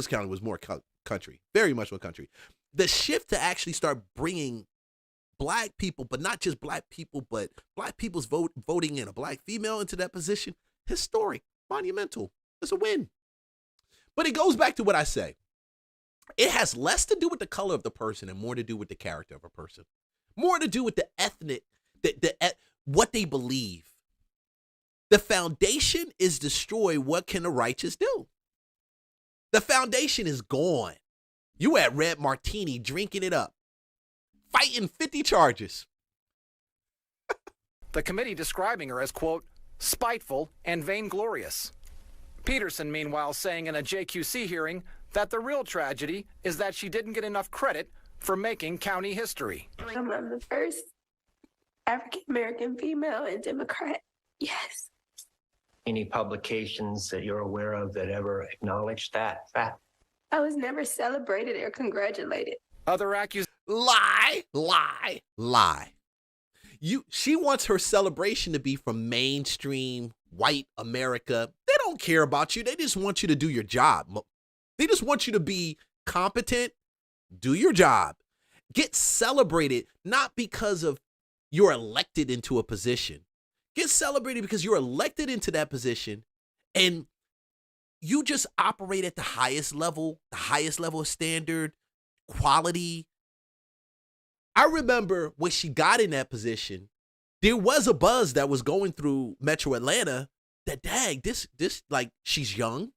County was more country, very much more country. The shift to actually start bringing black people, but not just black people, but black people's voting in a black female into that position, historic, monumental. It's a win. But it goes back to what I say. It has less to do with the color of the person and more to do with the character of a person. More to do with the ethnic, what they believe. The foundation is destroyed. What can the righteous do? The foundation is gone. You at Red Martini drinking it up, fighting 50 charges. The committee describing her as, quote, spiteful and vainglorious. Peterson, meanwhile, saying in a JQC hearing that the real tragedy is that she didn't get enough credit for making county history. I'm the first African-American female and Democrat. Yes. Any publications that you're aware of that ever acknowledged that fact? I was never celebrated or congratulated. Other accusations. Lie. She wants her celebration to be from mainstream white America. They don't care about you. They just want you to do your job. They just want you to be competent, do your job, get celebrated, not because of you're elected into a position. Get celebrated because you're elected into that position and you just operate at the highest level of standard, quality. I remember when she got in that position, there was a buzz that was going through Metro Atlanta that, dang, this like, she's young,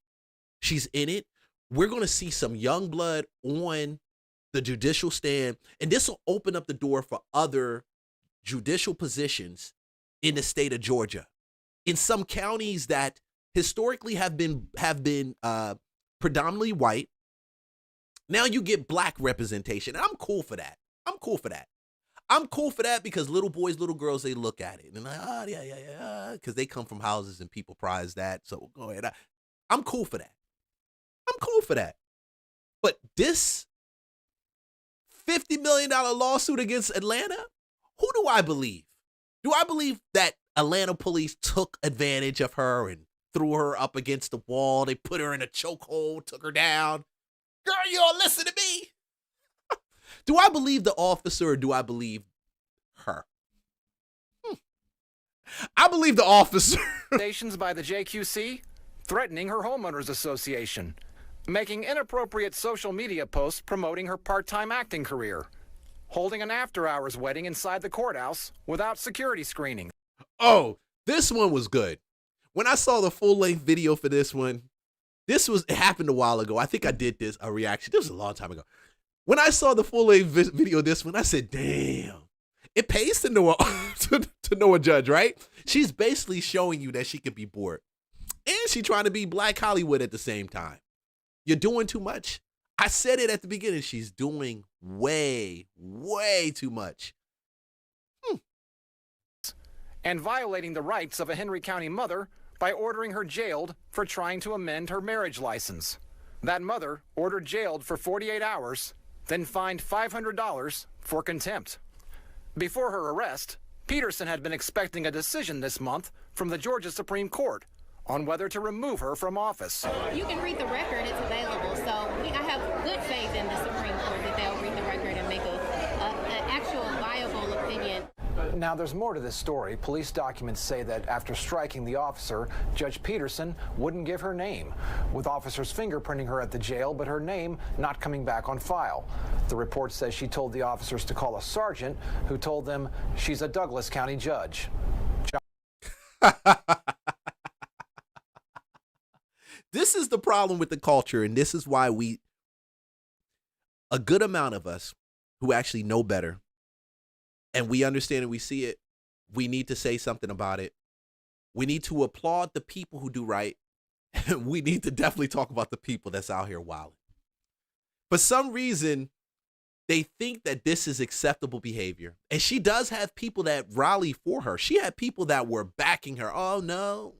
she's in it. We're going to see some young blood on the judicial stand, and this will open up the door for other judicial positions in the state of Georgia, in some counties that historically have been predominantly white. Now you get black representation, and I'm cool for that. I'm cool for that because little boys, little girls, they look at it and they're like, oh, yeah, because they come from houses and people prize that. So go ahead. I'm cool for that. But this $50 million lawsuit against Atlanta, who do I believe? Do I believe that Atlanta police took advantage of her and threw her up against the wall? They put her in a chokehold, took her down. Girl, you don't listen to me. Do I believe the officer or do I believe her? I believe the officer. Stations by the JQC threatening her homeowners association, making inappropriate social media posts promoting her part-time acting career, holding an after-hours wedding inside the courthouse without security screening. Oh, this one was good. When I saw the full-length video for this one, it happened a while ago. I think I did a reaction. This was a long time ago. When I saw the full-length video of this one, I said, damn, it pays to know a judge, right? She's basically showing you that she can be bored. And she's trying to be Black Hollywood at the same time. You're doing too much. I said it at the beginning. She's doing way, way too much. And violating the rights of a Henry County mother by ordering her jailed for trying to amend her marriage license. That mother ordered jailed for 48 hours, then fined $500 for contempt. Before her arrest, Peterson had been expecting a decision this month from the Georgia Supreme Court on whether to remove her from office. You can read the record, it's available. So I have good faith in the Supreme Court that they'll read the record and make an actual viable opinion. Now, there's more to this story. Police documents say that after striking the officer, Judge Peterson wouldn't give her name, with officers fingerprinting her at the jail, but her name not coming back on file. The report says she told the officers to call a sergeant who told them she's a Douglas County judge. This is the problem with the culture, and this is why a good amount of us who actually know better, and we understand and we see it, we need to say something about it. We need to applaud the people who do right, and we need to definitely talk about the people that's out here wilding. For some reason, they think that this is acceptable behavior, and she does have people that rally for her. She had people that were backing her. Oh, no.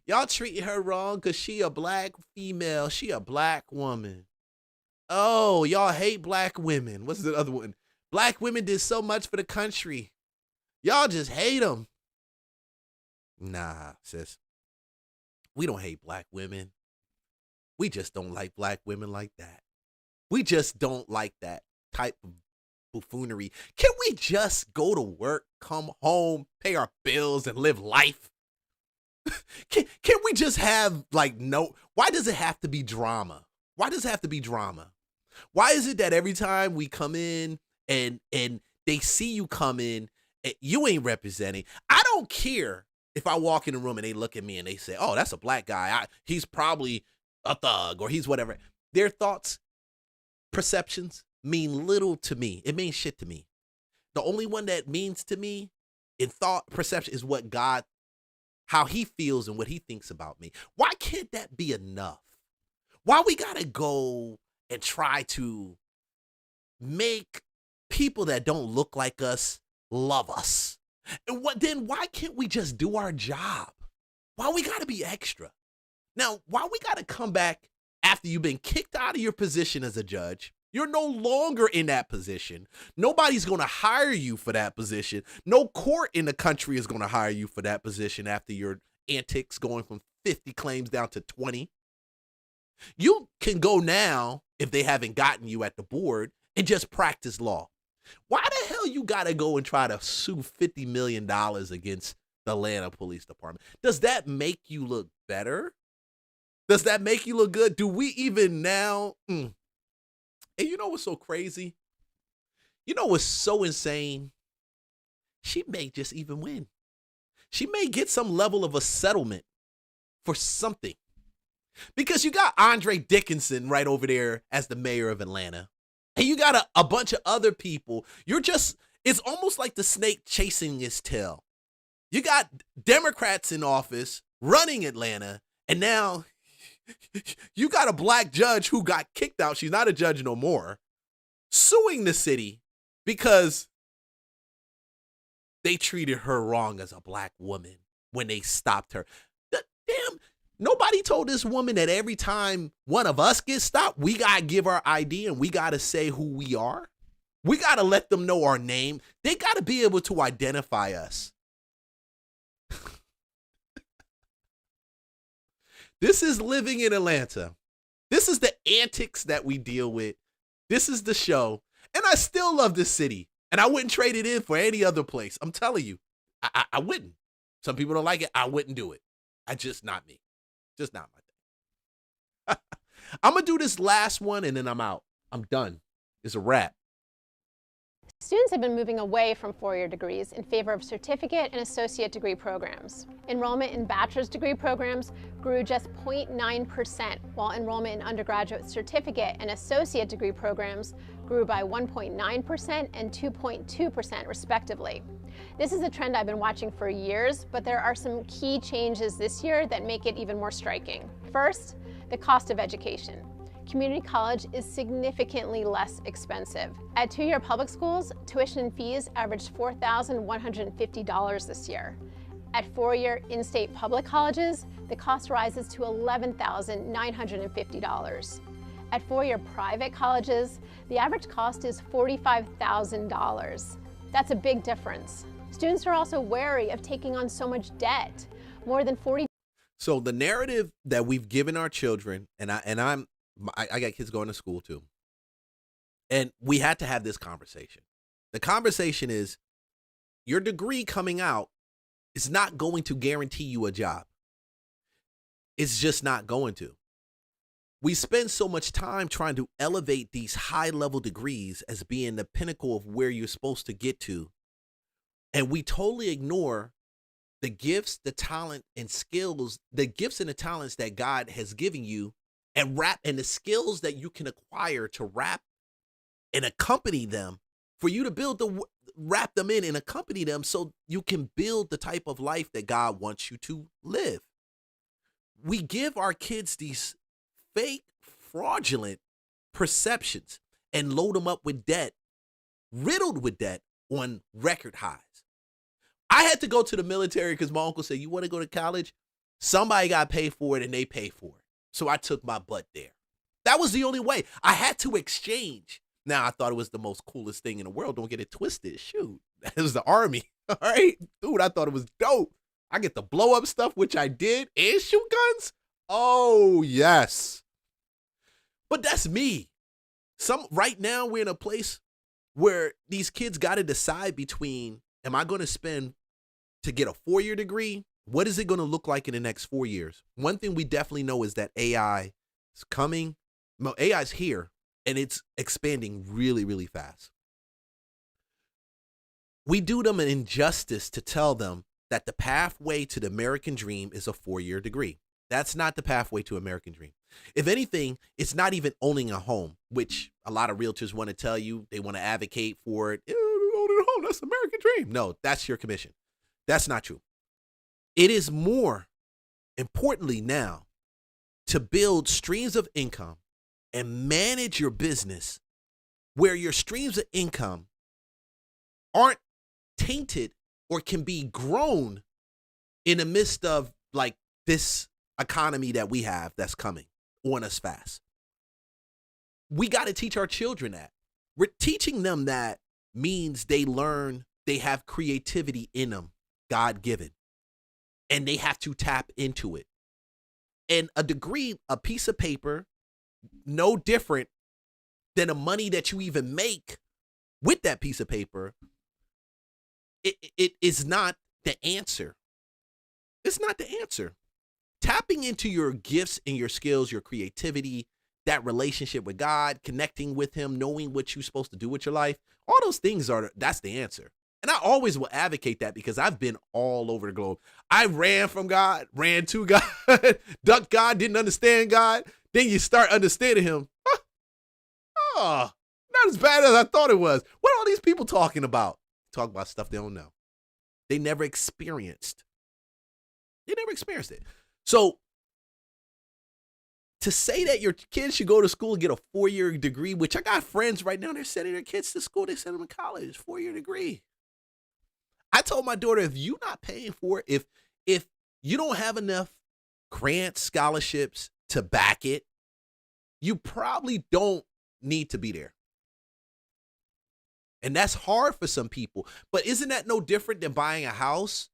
Y'all treating her wrong because she a black female. She a black woman. Oh, y'all hate black women. What's the other one? Black women did so much for the country. Y'all just hate them. Nah, sis. We don't hate black women. We just don't like black women like that. We just don't like that type of buffoonery. Can we just go to work, come home, pay our bills, and live life? Can we just have why does it have to be drama? Why does it have to be drama? Why is it that every time we come in and they see you come in, you ain't representing? I don't care if I walk in the room and they look at me and they say, oh, that's a black guy. He's probably a thug or he's whatever. Their thoughts, perceptions mean little to me. It means shit to me. The only one that means to me in thought perception is what God, how he feels and what he thinks about me. Why can't that be enough? Why we gotta go and try to make people that don't look like us love us? And then why can't we just do our job? Why we gotta be extra? Now, why we gotta come back after you've been kicked out of your position as a judge? You're no longer in that position. Nobody's going to hire you for that position. No court in the country is going to hire you for that position after your antics going from 50 claims down to 20. You can go now, if they haven't gotten you at the board, and just practice law. Why the hell you got to go and try to sue $50 million against the Atlanta Police Department? Does that make you look better? Does that make you look good? Do we even now... And you know what's so crazy? You know what's so insane? She may just even win. She may get some level of a settlement for something. Because you got Andre Dickinson right over there as the mayor of Atlanta. And you got a bunch of other people. It's almost like the snake chasing his tail. You got Democrats in office running Atlanta, and now you got a black judge who got kicked out. She's not a judge no more, suing the city because they treated her wrong as a black woman when they stopped her. Damn, nobody told this woman that every time one of us gets stopped, we got to give our ID and we got to say who we are. We got to let them know our name. They got to be able to identify us. This is living in Atlanta. This is the antics that we deal with. This is the show. And I still love this city. And I wouldn't trade it in for any other place. I'm telling you, I wouldn't. Some people don't like it. I wouldn't do it. Just not me. Just not my thing. I'm going to do this last one and then I'm out. I'm done. It's a wrap. Students have been moving away from four-year degrees in favor of certificate and associate degree programs. Enrollment in bachelor's degree programs grew just 0.9%, while enrollment in undergraduate certificate and associate degree programs grew by 1.9% and 2.2% respectively. This is a trend I've been watching for years, but there are some key changes this year that make it even more striking. First, the cost of education. Community college is significantly less expensive. At two-year public schools, tuition and fees averaged $4,150 this year. At four-year in-state public colleges, the cost rises to $11,950. At four-year private colleges, the average cost is $45,000. That's a big difference. Students are also wary of taking on so much debt. More than 40. So the narrative that we've given our children, and I got kids going to school too. And we had to have this conversation. The conversation is your degree coming out is not going to guarantee you a job. It's just not going to. We spend so much time trying to elevate these high level degrees as being the pinnacle of where you're supposed to get to. And we totally ignore the gifts, the talent and skills, the gifts and the talents that God has given you and the skills that you can acquire to wrap and accompany them for you to wrap them in and accompany them so you can build the type of life that God wants you to live. We give our kids these fake, fraudulent perceptions and load them up with debt, riddled with debt on record highs. I had to go to the military because my uncle said, you want to go to college? Somebody got to pay for it and they pay for it. So I took my butt there. That was the only way. I had to exchange. Now, I thought it was the most coolest thing in the world. Don't get it twisted. Shoot. That was the Army. All right? Dude, I thought it was dope. I get to blow up stuff, which I did, and shoot guns. Oh, yes. But that's me. Right now, we're in a place where these kids got to decide between, am I going to spend to get a 4-year degree? What is it going to look like in the next 4 years? One thing we definitely know is that AI is coming. No, AI is here, and it's expanding really, really fast. We do them an injustice to tell them that the pathway to the American dream is a 4-year degree. That's not the pathway to American dream. If anything, it's not even owning a home, which a lot of realtors want to tell you. They want to advocate for it. Owning a home, that's the American dream. No, that's your commission. That's not true. It is more importantly now to build streams of income and manage your business where your streams of income aren't tainted or can be grown in the midst of like this economy that we have that's coming on us fast. We got to teach our children that. We're teaching them that means they learn, they have creativity in them, God-given, and they have to tap into it. And a degree, a piece of paper, no different than the money that you even make with that piece of paper, it is not the answer. It's not the answer. Tapping into your gifts and your skills, your creativity, that relationship with God, connecting with him, knowing what you're supposed to do with your life, all those things that's the answer. And I always will advocate that because I've been all over the globe. I ran from God, ran to God, ducked God, didn't understand God. Then you start understanding him. Not as bad as I thought it was. What are all these people talking about? Talk about stuff they don't know. They never experienced. They never experienced it. So to say that your kids should go to school and get a 4-year degree, which I got friends right now, they're sending their kids to school. They send them to college, 4-year degree. I told my daughter, if you're not paying for it, if you don't have enough grants, scholarships to back it, you probably don't need to be there. And that's hard for some people. But isn't that no different than buying a house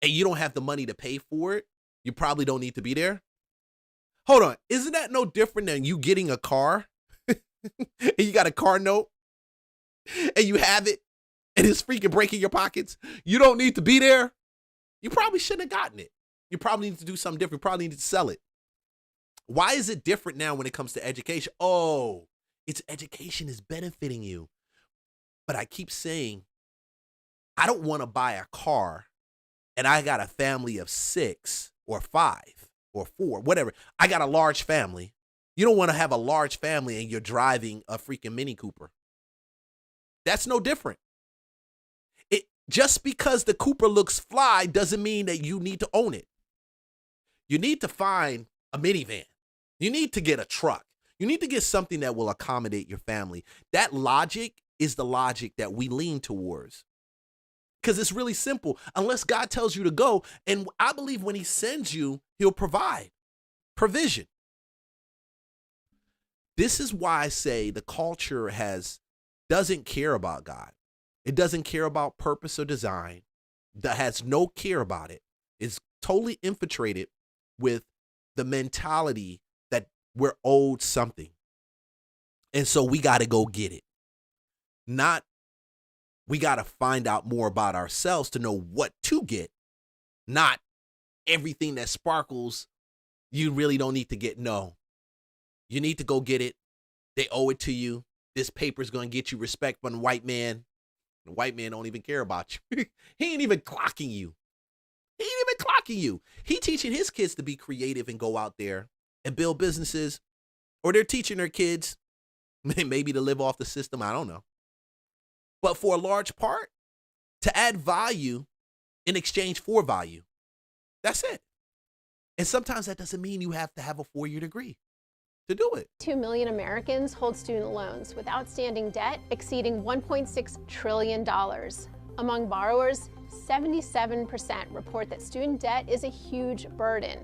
and you don't have the money to pay for it? You probably don't need to be there. Hold on. Isn't that no different than you getting a car and you got a car note and you have it and it's freaking breaking your pockets? You don't need to be there. You probably shouldn't have gotten it. You probably need to do something different. You probably need to sell it. Why is it different now when it comes to education? Oh, it's education is benefiting you. But I keep saying, I don't want to buy a car and I got a family of 6 or 5 or 4, whatever. I got a large family. You don't want to have a large family and you're driving a freaking Mini Cooper. That's no different. Just because the Cooper looks fly doesn't mean that you need to own it. You need to find a minivan. You need to get a truck. You need to get something that will accommodate your family. That logic is the logic that we lean towards. Because it's really simple. Unless God tells you to go, and I believe when he sends you, he'll provide provision. This is why I say the culture doesn't care about God. It doesn't care about purpose or design. That has no care about it. It's totally infiltrated with the mentality that we're owed something. And so we got to go get it. We got to find out more about ourselves to know what to get. Not everything that sparkles, you really don't need to get. No. You need to go get it. They owe it to you. This paper's going to get you respect from the white man. The white man don't even care about you. He ain't even clocking you. He ain't even clocking you. He teaching his kids to be creative and go out there and build businesses. Or they're teaching their kids maybe to live off the system. I don't know. But for a large part, to add value in exchange for value. That's it. And sometimes that doesn't mean you have to have a 4-year degree to do it. 2 million Americans hold student loans with outstanding debt exceeding $1.6 trillion. Among borrowers, 77% report that student debt is a huge burden,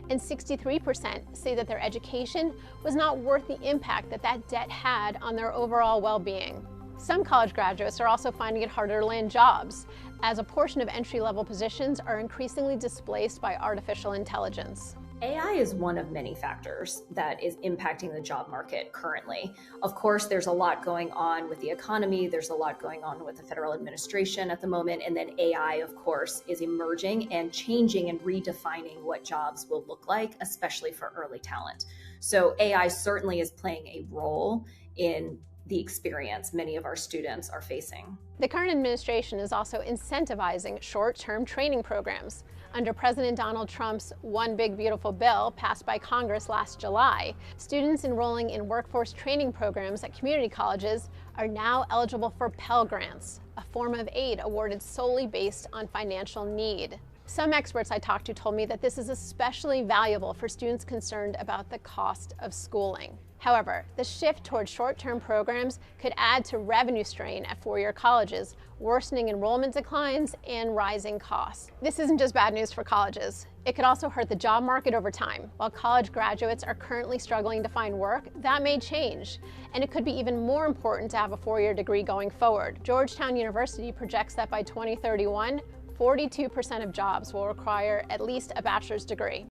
and 63% say that their education was not worth the impact that debt had on their overall well-being. Some college graduates are also finding it harder to land jobs, as a portion of entry-level positions are increasingly displaced by artificial intelligence. AI is one of many factors that is impacting the job market currently. Of course, there's a lot going on with the economy. There's a lot going on with the federal administration at the moment. And then AI, of course, is emerging and changing and redefining what jobs will look like, especially for early talent. So AI certainly is playing a role in the experience many of our students are facing. The current administration is also incentivizing short-term training programs. Under President Donald Trump's One Big Beautiful Bill passed by Congress last July, students enrolling in workforce training programs at community colleges are now eligible for Pell Grants, a form of aid awarded solely based on financial need. Some experts I talked to told me that this is especially valuable for students concerned about the cost of schooling. However, the shift toward short-term programs could add to revenue strain at four-year colleges, worsening enrollment declines and rising costs. This isn't just bad news for colleges. It could also hurt the job market over time. While college graduates are currently struggling to find work, that may change. And it could be even more important to have a four-year degree going forward. Georgetown University projects that by 2031, 42% of jobs will require at least a bachelor's degree.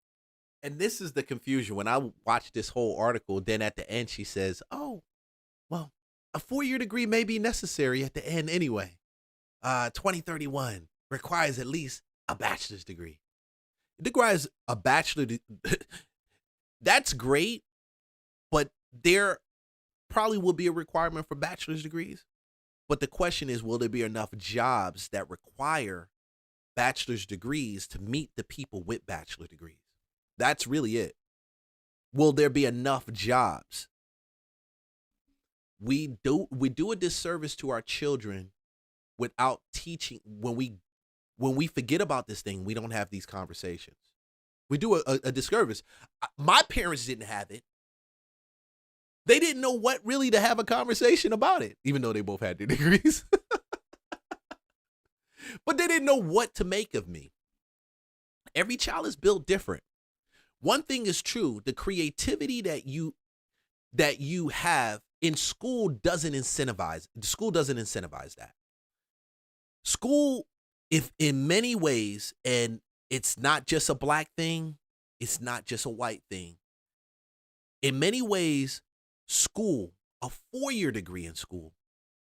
And this is the confusion. When I watched this whole article, then at the end she says, oh, well, a four-year degree may be necessary at the end anyway. 2031 requires at least a bachelor's degree. It requires a that's great, but there probably will be a requirement for bachelor's degrees. But the question is, will there be enough jobs that require bachelor's degrees to meet the people with bachelor degrees? That's really it. Will there be enough jobs? We do a disservice to our children without teaching. When we forget about this thing, we don't have these conversations. We do a disservice. My parents didn't have it. They didn't know what really to have a conversation about it, even though they both had their degrees. But they didn't know what to make of me. Every child is built different. One thing is true, the creativity that you have in school doesn't incentivize. School doesn't incentivize that. School, if in many ways, and it's not just a black thing, it's not just a white thing. In many ways, school, a four-year degree in school,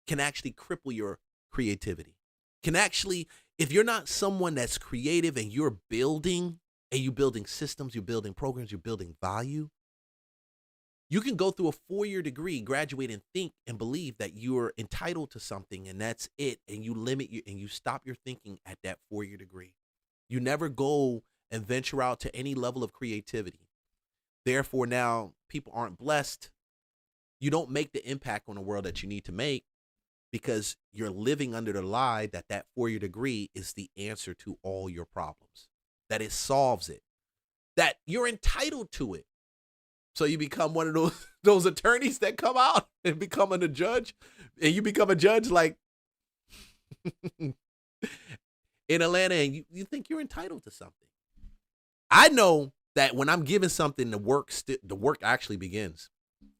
can actually cripple your creativity. Can actually, if you're not someone that's creative and you're building systems, you're building programs, you're building value, you can go through a four-year degree, graduate, and think and believe that you're entitled to something, and that's it, and you limit and you stop your thinking at that four-year degree. You never go and venture out to any level of creativity. Therefore, now people aren't blessed. You don't make the impact on the world that you need to make because you're living under the lie that that four-year degree is the answer to all your problems, that it solves it, that you're entitled to it. So you become one of those attorneys that come out and become a judge, and you become a judge like in Atlanta, and you think you're entitled to something. I know that when I'm given something, the work actually begins.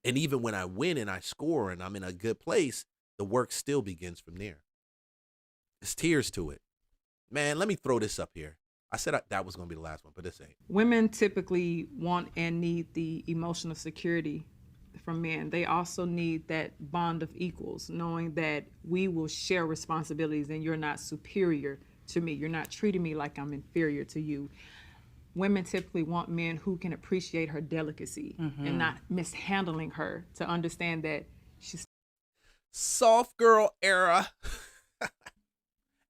And even when I win and I score and I'm in a good place, the work still begins from there. There's tears to it. Man, let me throw this up here. I said that was going to be the last one, but this ain't. Women typically want and need the emotional security from men. They also need that bond of equals, knowing that we will share responsibilities and you're not superior to me. You're not treating me like I'm inferior to you. Women typically want men who can appreciate her delicacy and not mishandling her, to understand that she's soft girl era.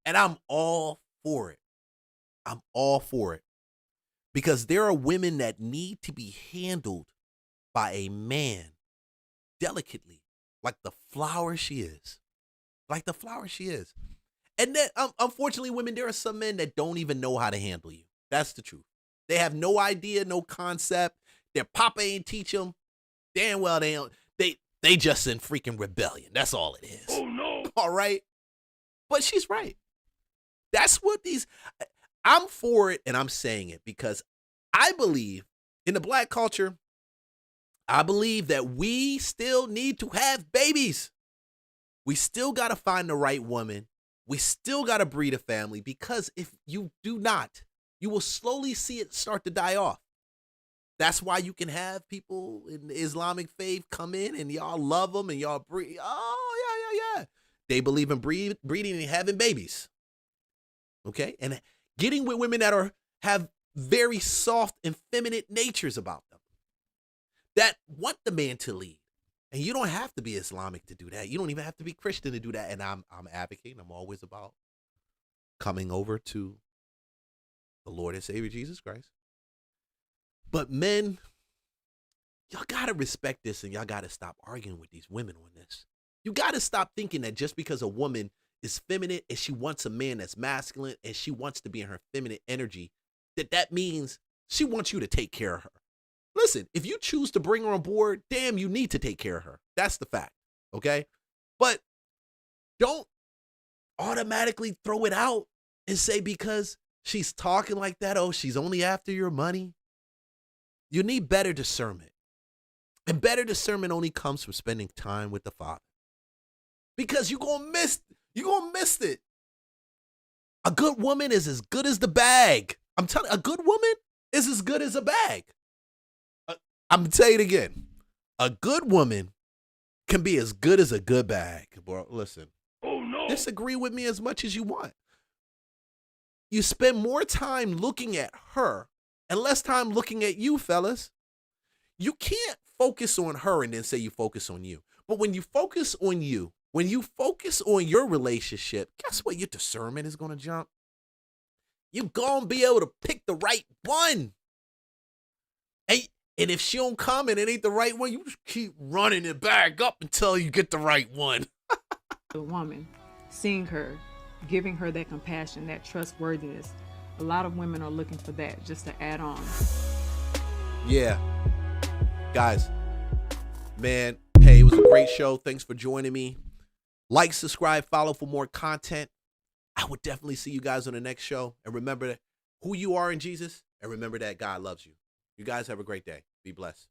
And I'm all for it. I'm all for it. Because there are women that need to be handled by a man delicately, like the flower she is. Like the flower she is. And then, unfortunately, women, there are some men that don't even know how to handle you. That's the truth. They have no idea, no concept. Their papa ain't teach them. Damn well they don't. They just in freaking rebellion. That's all it is. Oh, no. All right? But she's right. That's what I'm for it, and I'm saying it because I believe in the black culture, I believe that we still need to have babies. We still got to find the right woman. We still got to breed a family, because if you do not, you will slowly see it start to die off. That's why you can have people in the Islamic faith come in and y'all love them and y'all breed. Oh, yeah. They believe in breeding and having babies. Okay? And getting with women that have very soft and feminine natures about them, that want the man to lead, And you don't have to be Islamic to do that. You don't even have to be Christian to do that. And I'm advocating. I'm always about coming over to the Lord and Savior Jesus Christ. But men, y'all got to respect this, and y'all got to stop arguing with these women on this. You got to stop thinking that just because a woman is feminine and she wants a man that's masculine and she wants to be in her feminine energy, that means she wants you to take care of her. Listen, if you choose to bring her on board, damn, you need to take care of her. That's the fact, okay? But don't automatically throw it out and say because she's talking like that, oh, she's only after your money. You need better discernment. And better discernment only comes from spending time with the Father. Because you're going to miss it. A good woman is as good as the bag. I'm telling you, a good woman is as good as a bag. I'm going to tell you it again. A good woman can be as good as a good bag. Bro, listen. Oh, no. Disagree with me as much as you want. You spend more time looking at her and less time looking at you, fellas. You can't focus on her and then say you focus on you. But when you focus on you, when you focus on your relationship, guess what? Your discernment is going to jump. You're going to be able to pick the right one. And if she don't come and it ain't the right one, you just keep running it back up until you get the right one. The woman, seeing her, giving her that compassion, that trustworthiness. A lot of women are looking for that, just to add on. Yeah. Guys, man, hey, it was a great show. Thanks for joining me. Like, subscribe, follow for more content. I would definitely see you guys on the next show. And remember who you are in Jesus. And remember that God loves you. You guys have a great day. Be blessed.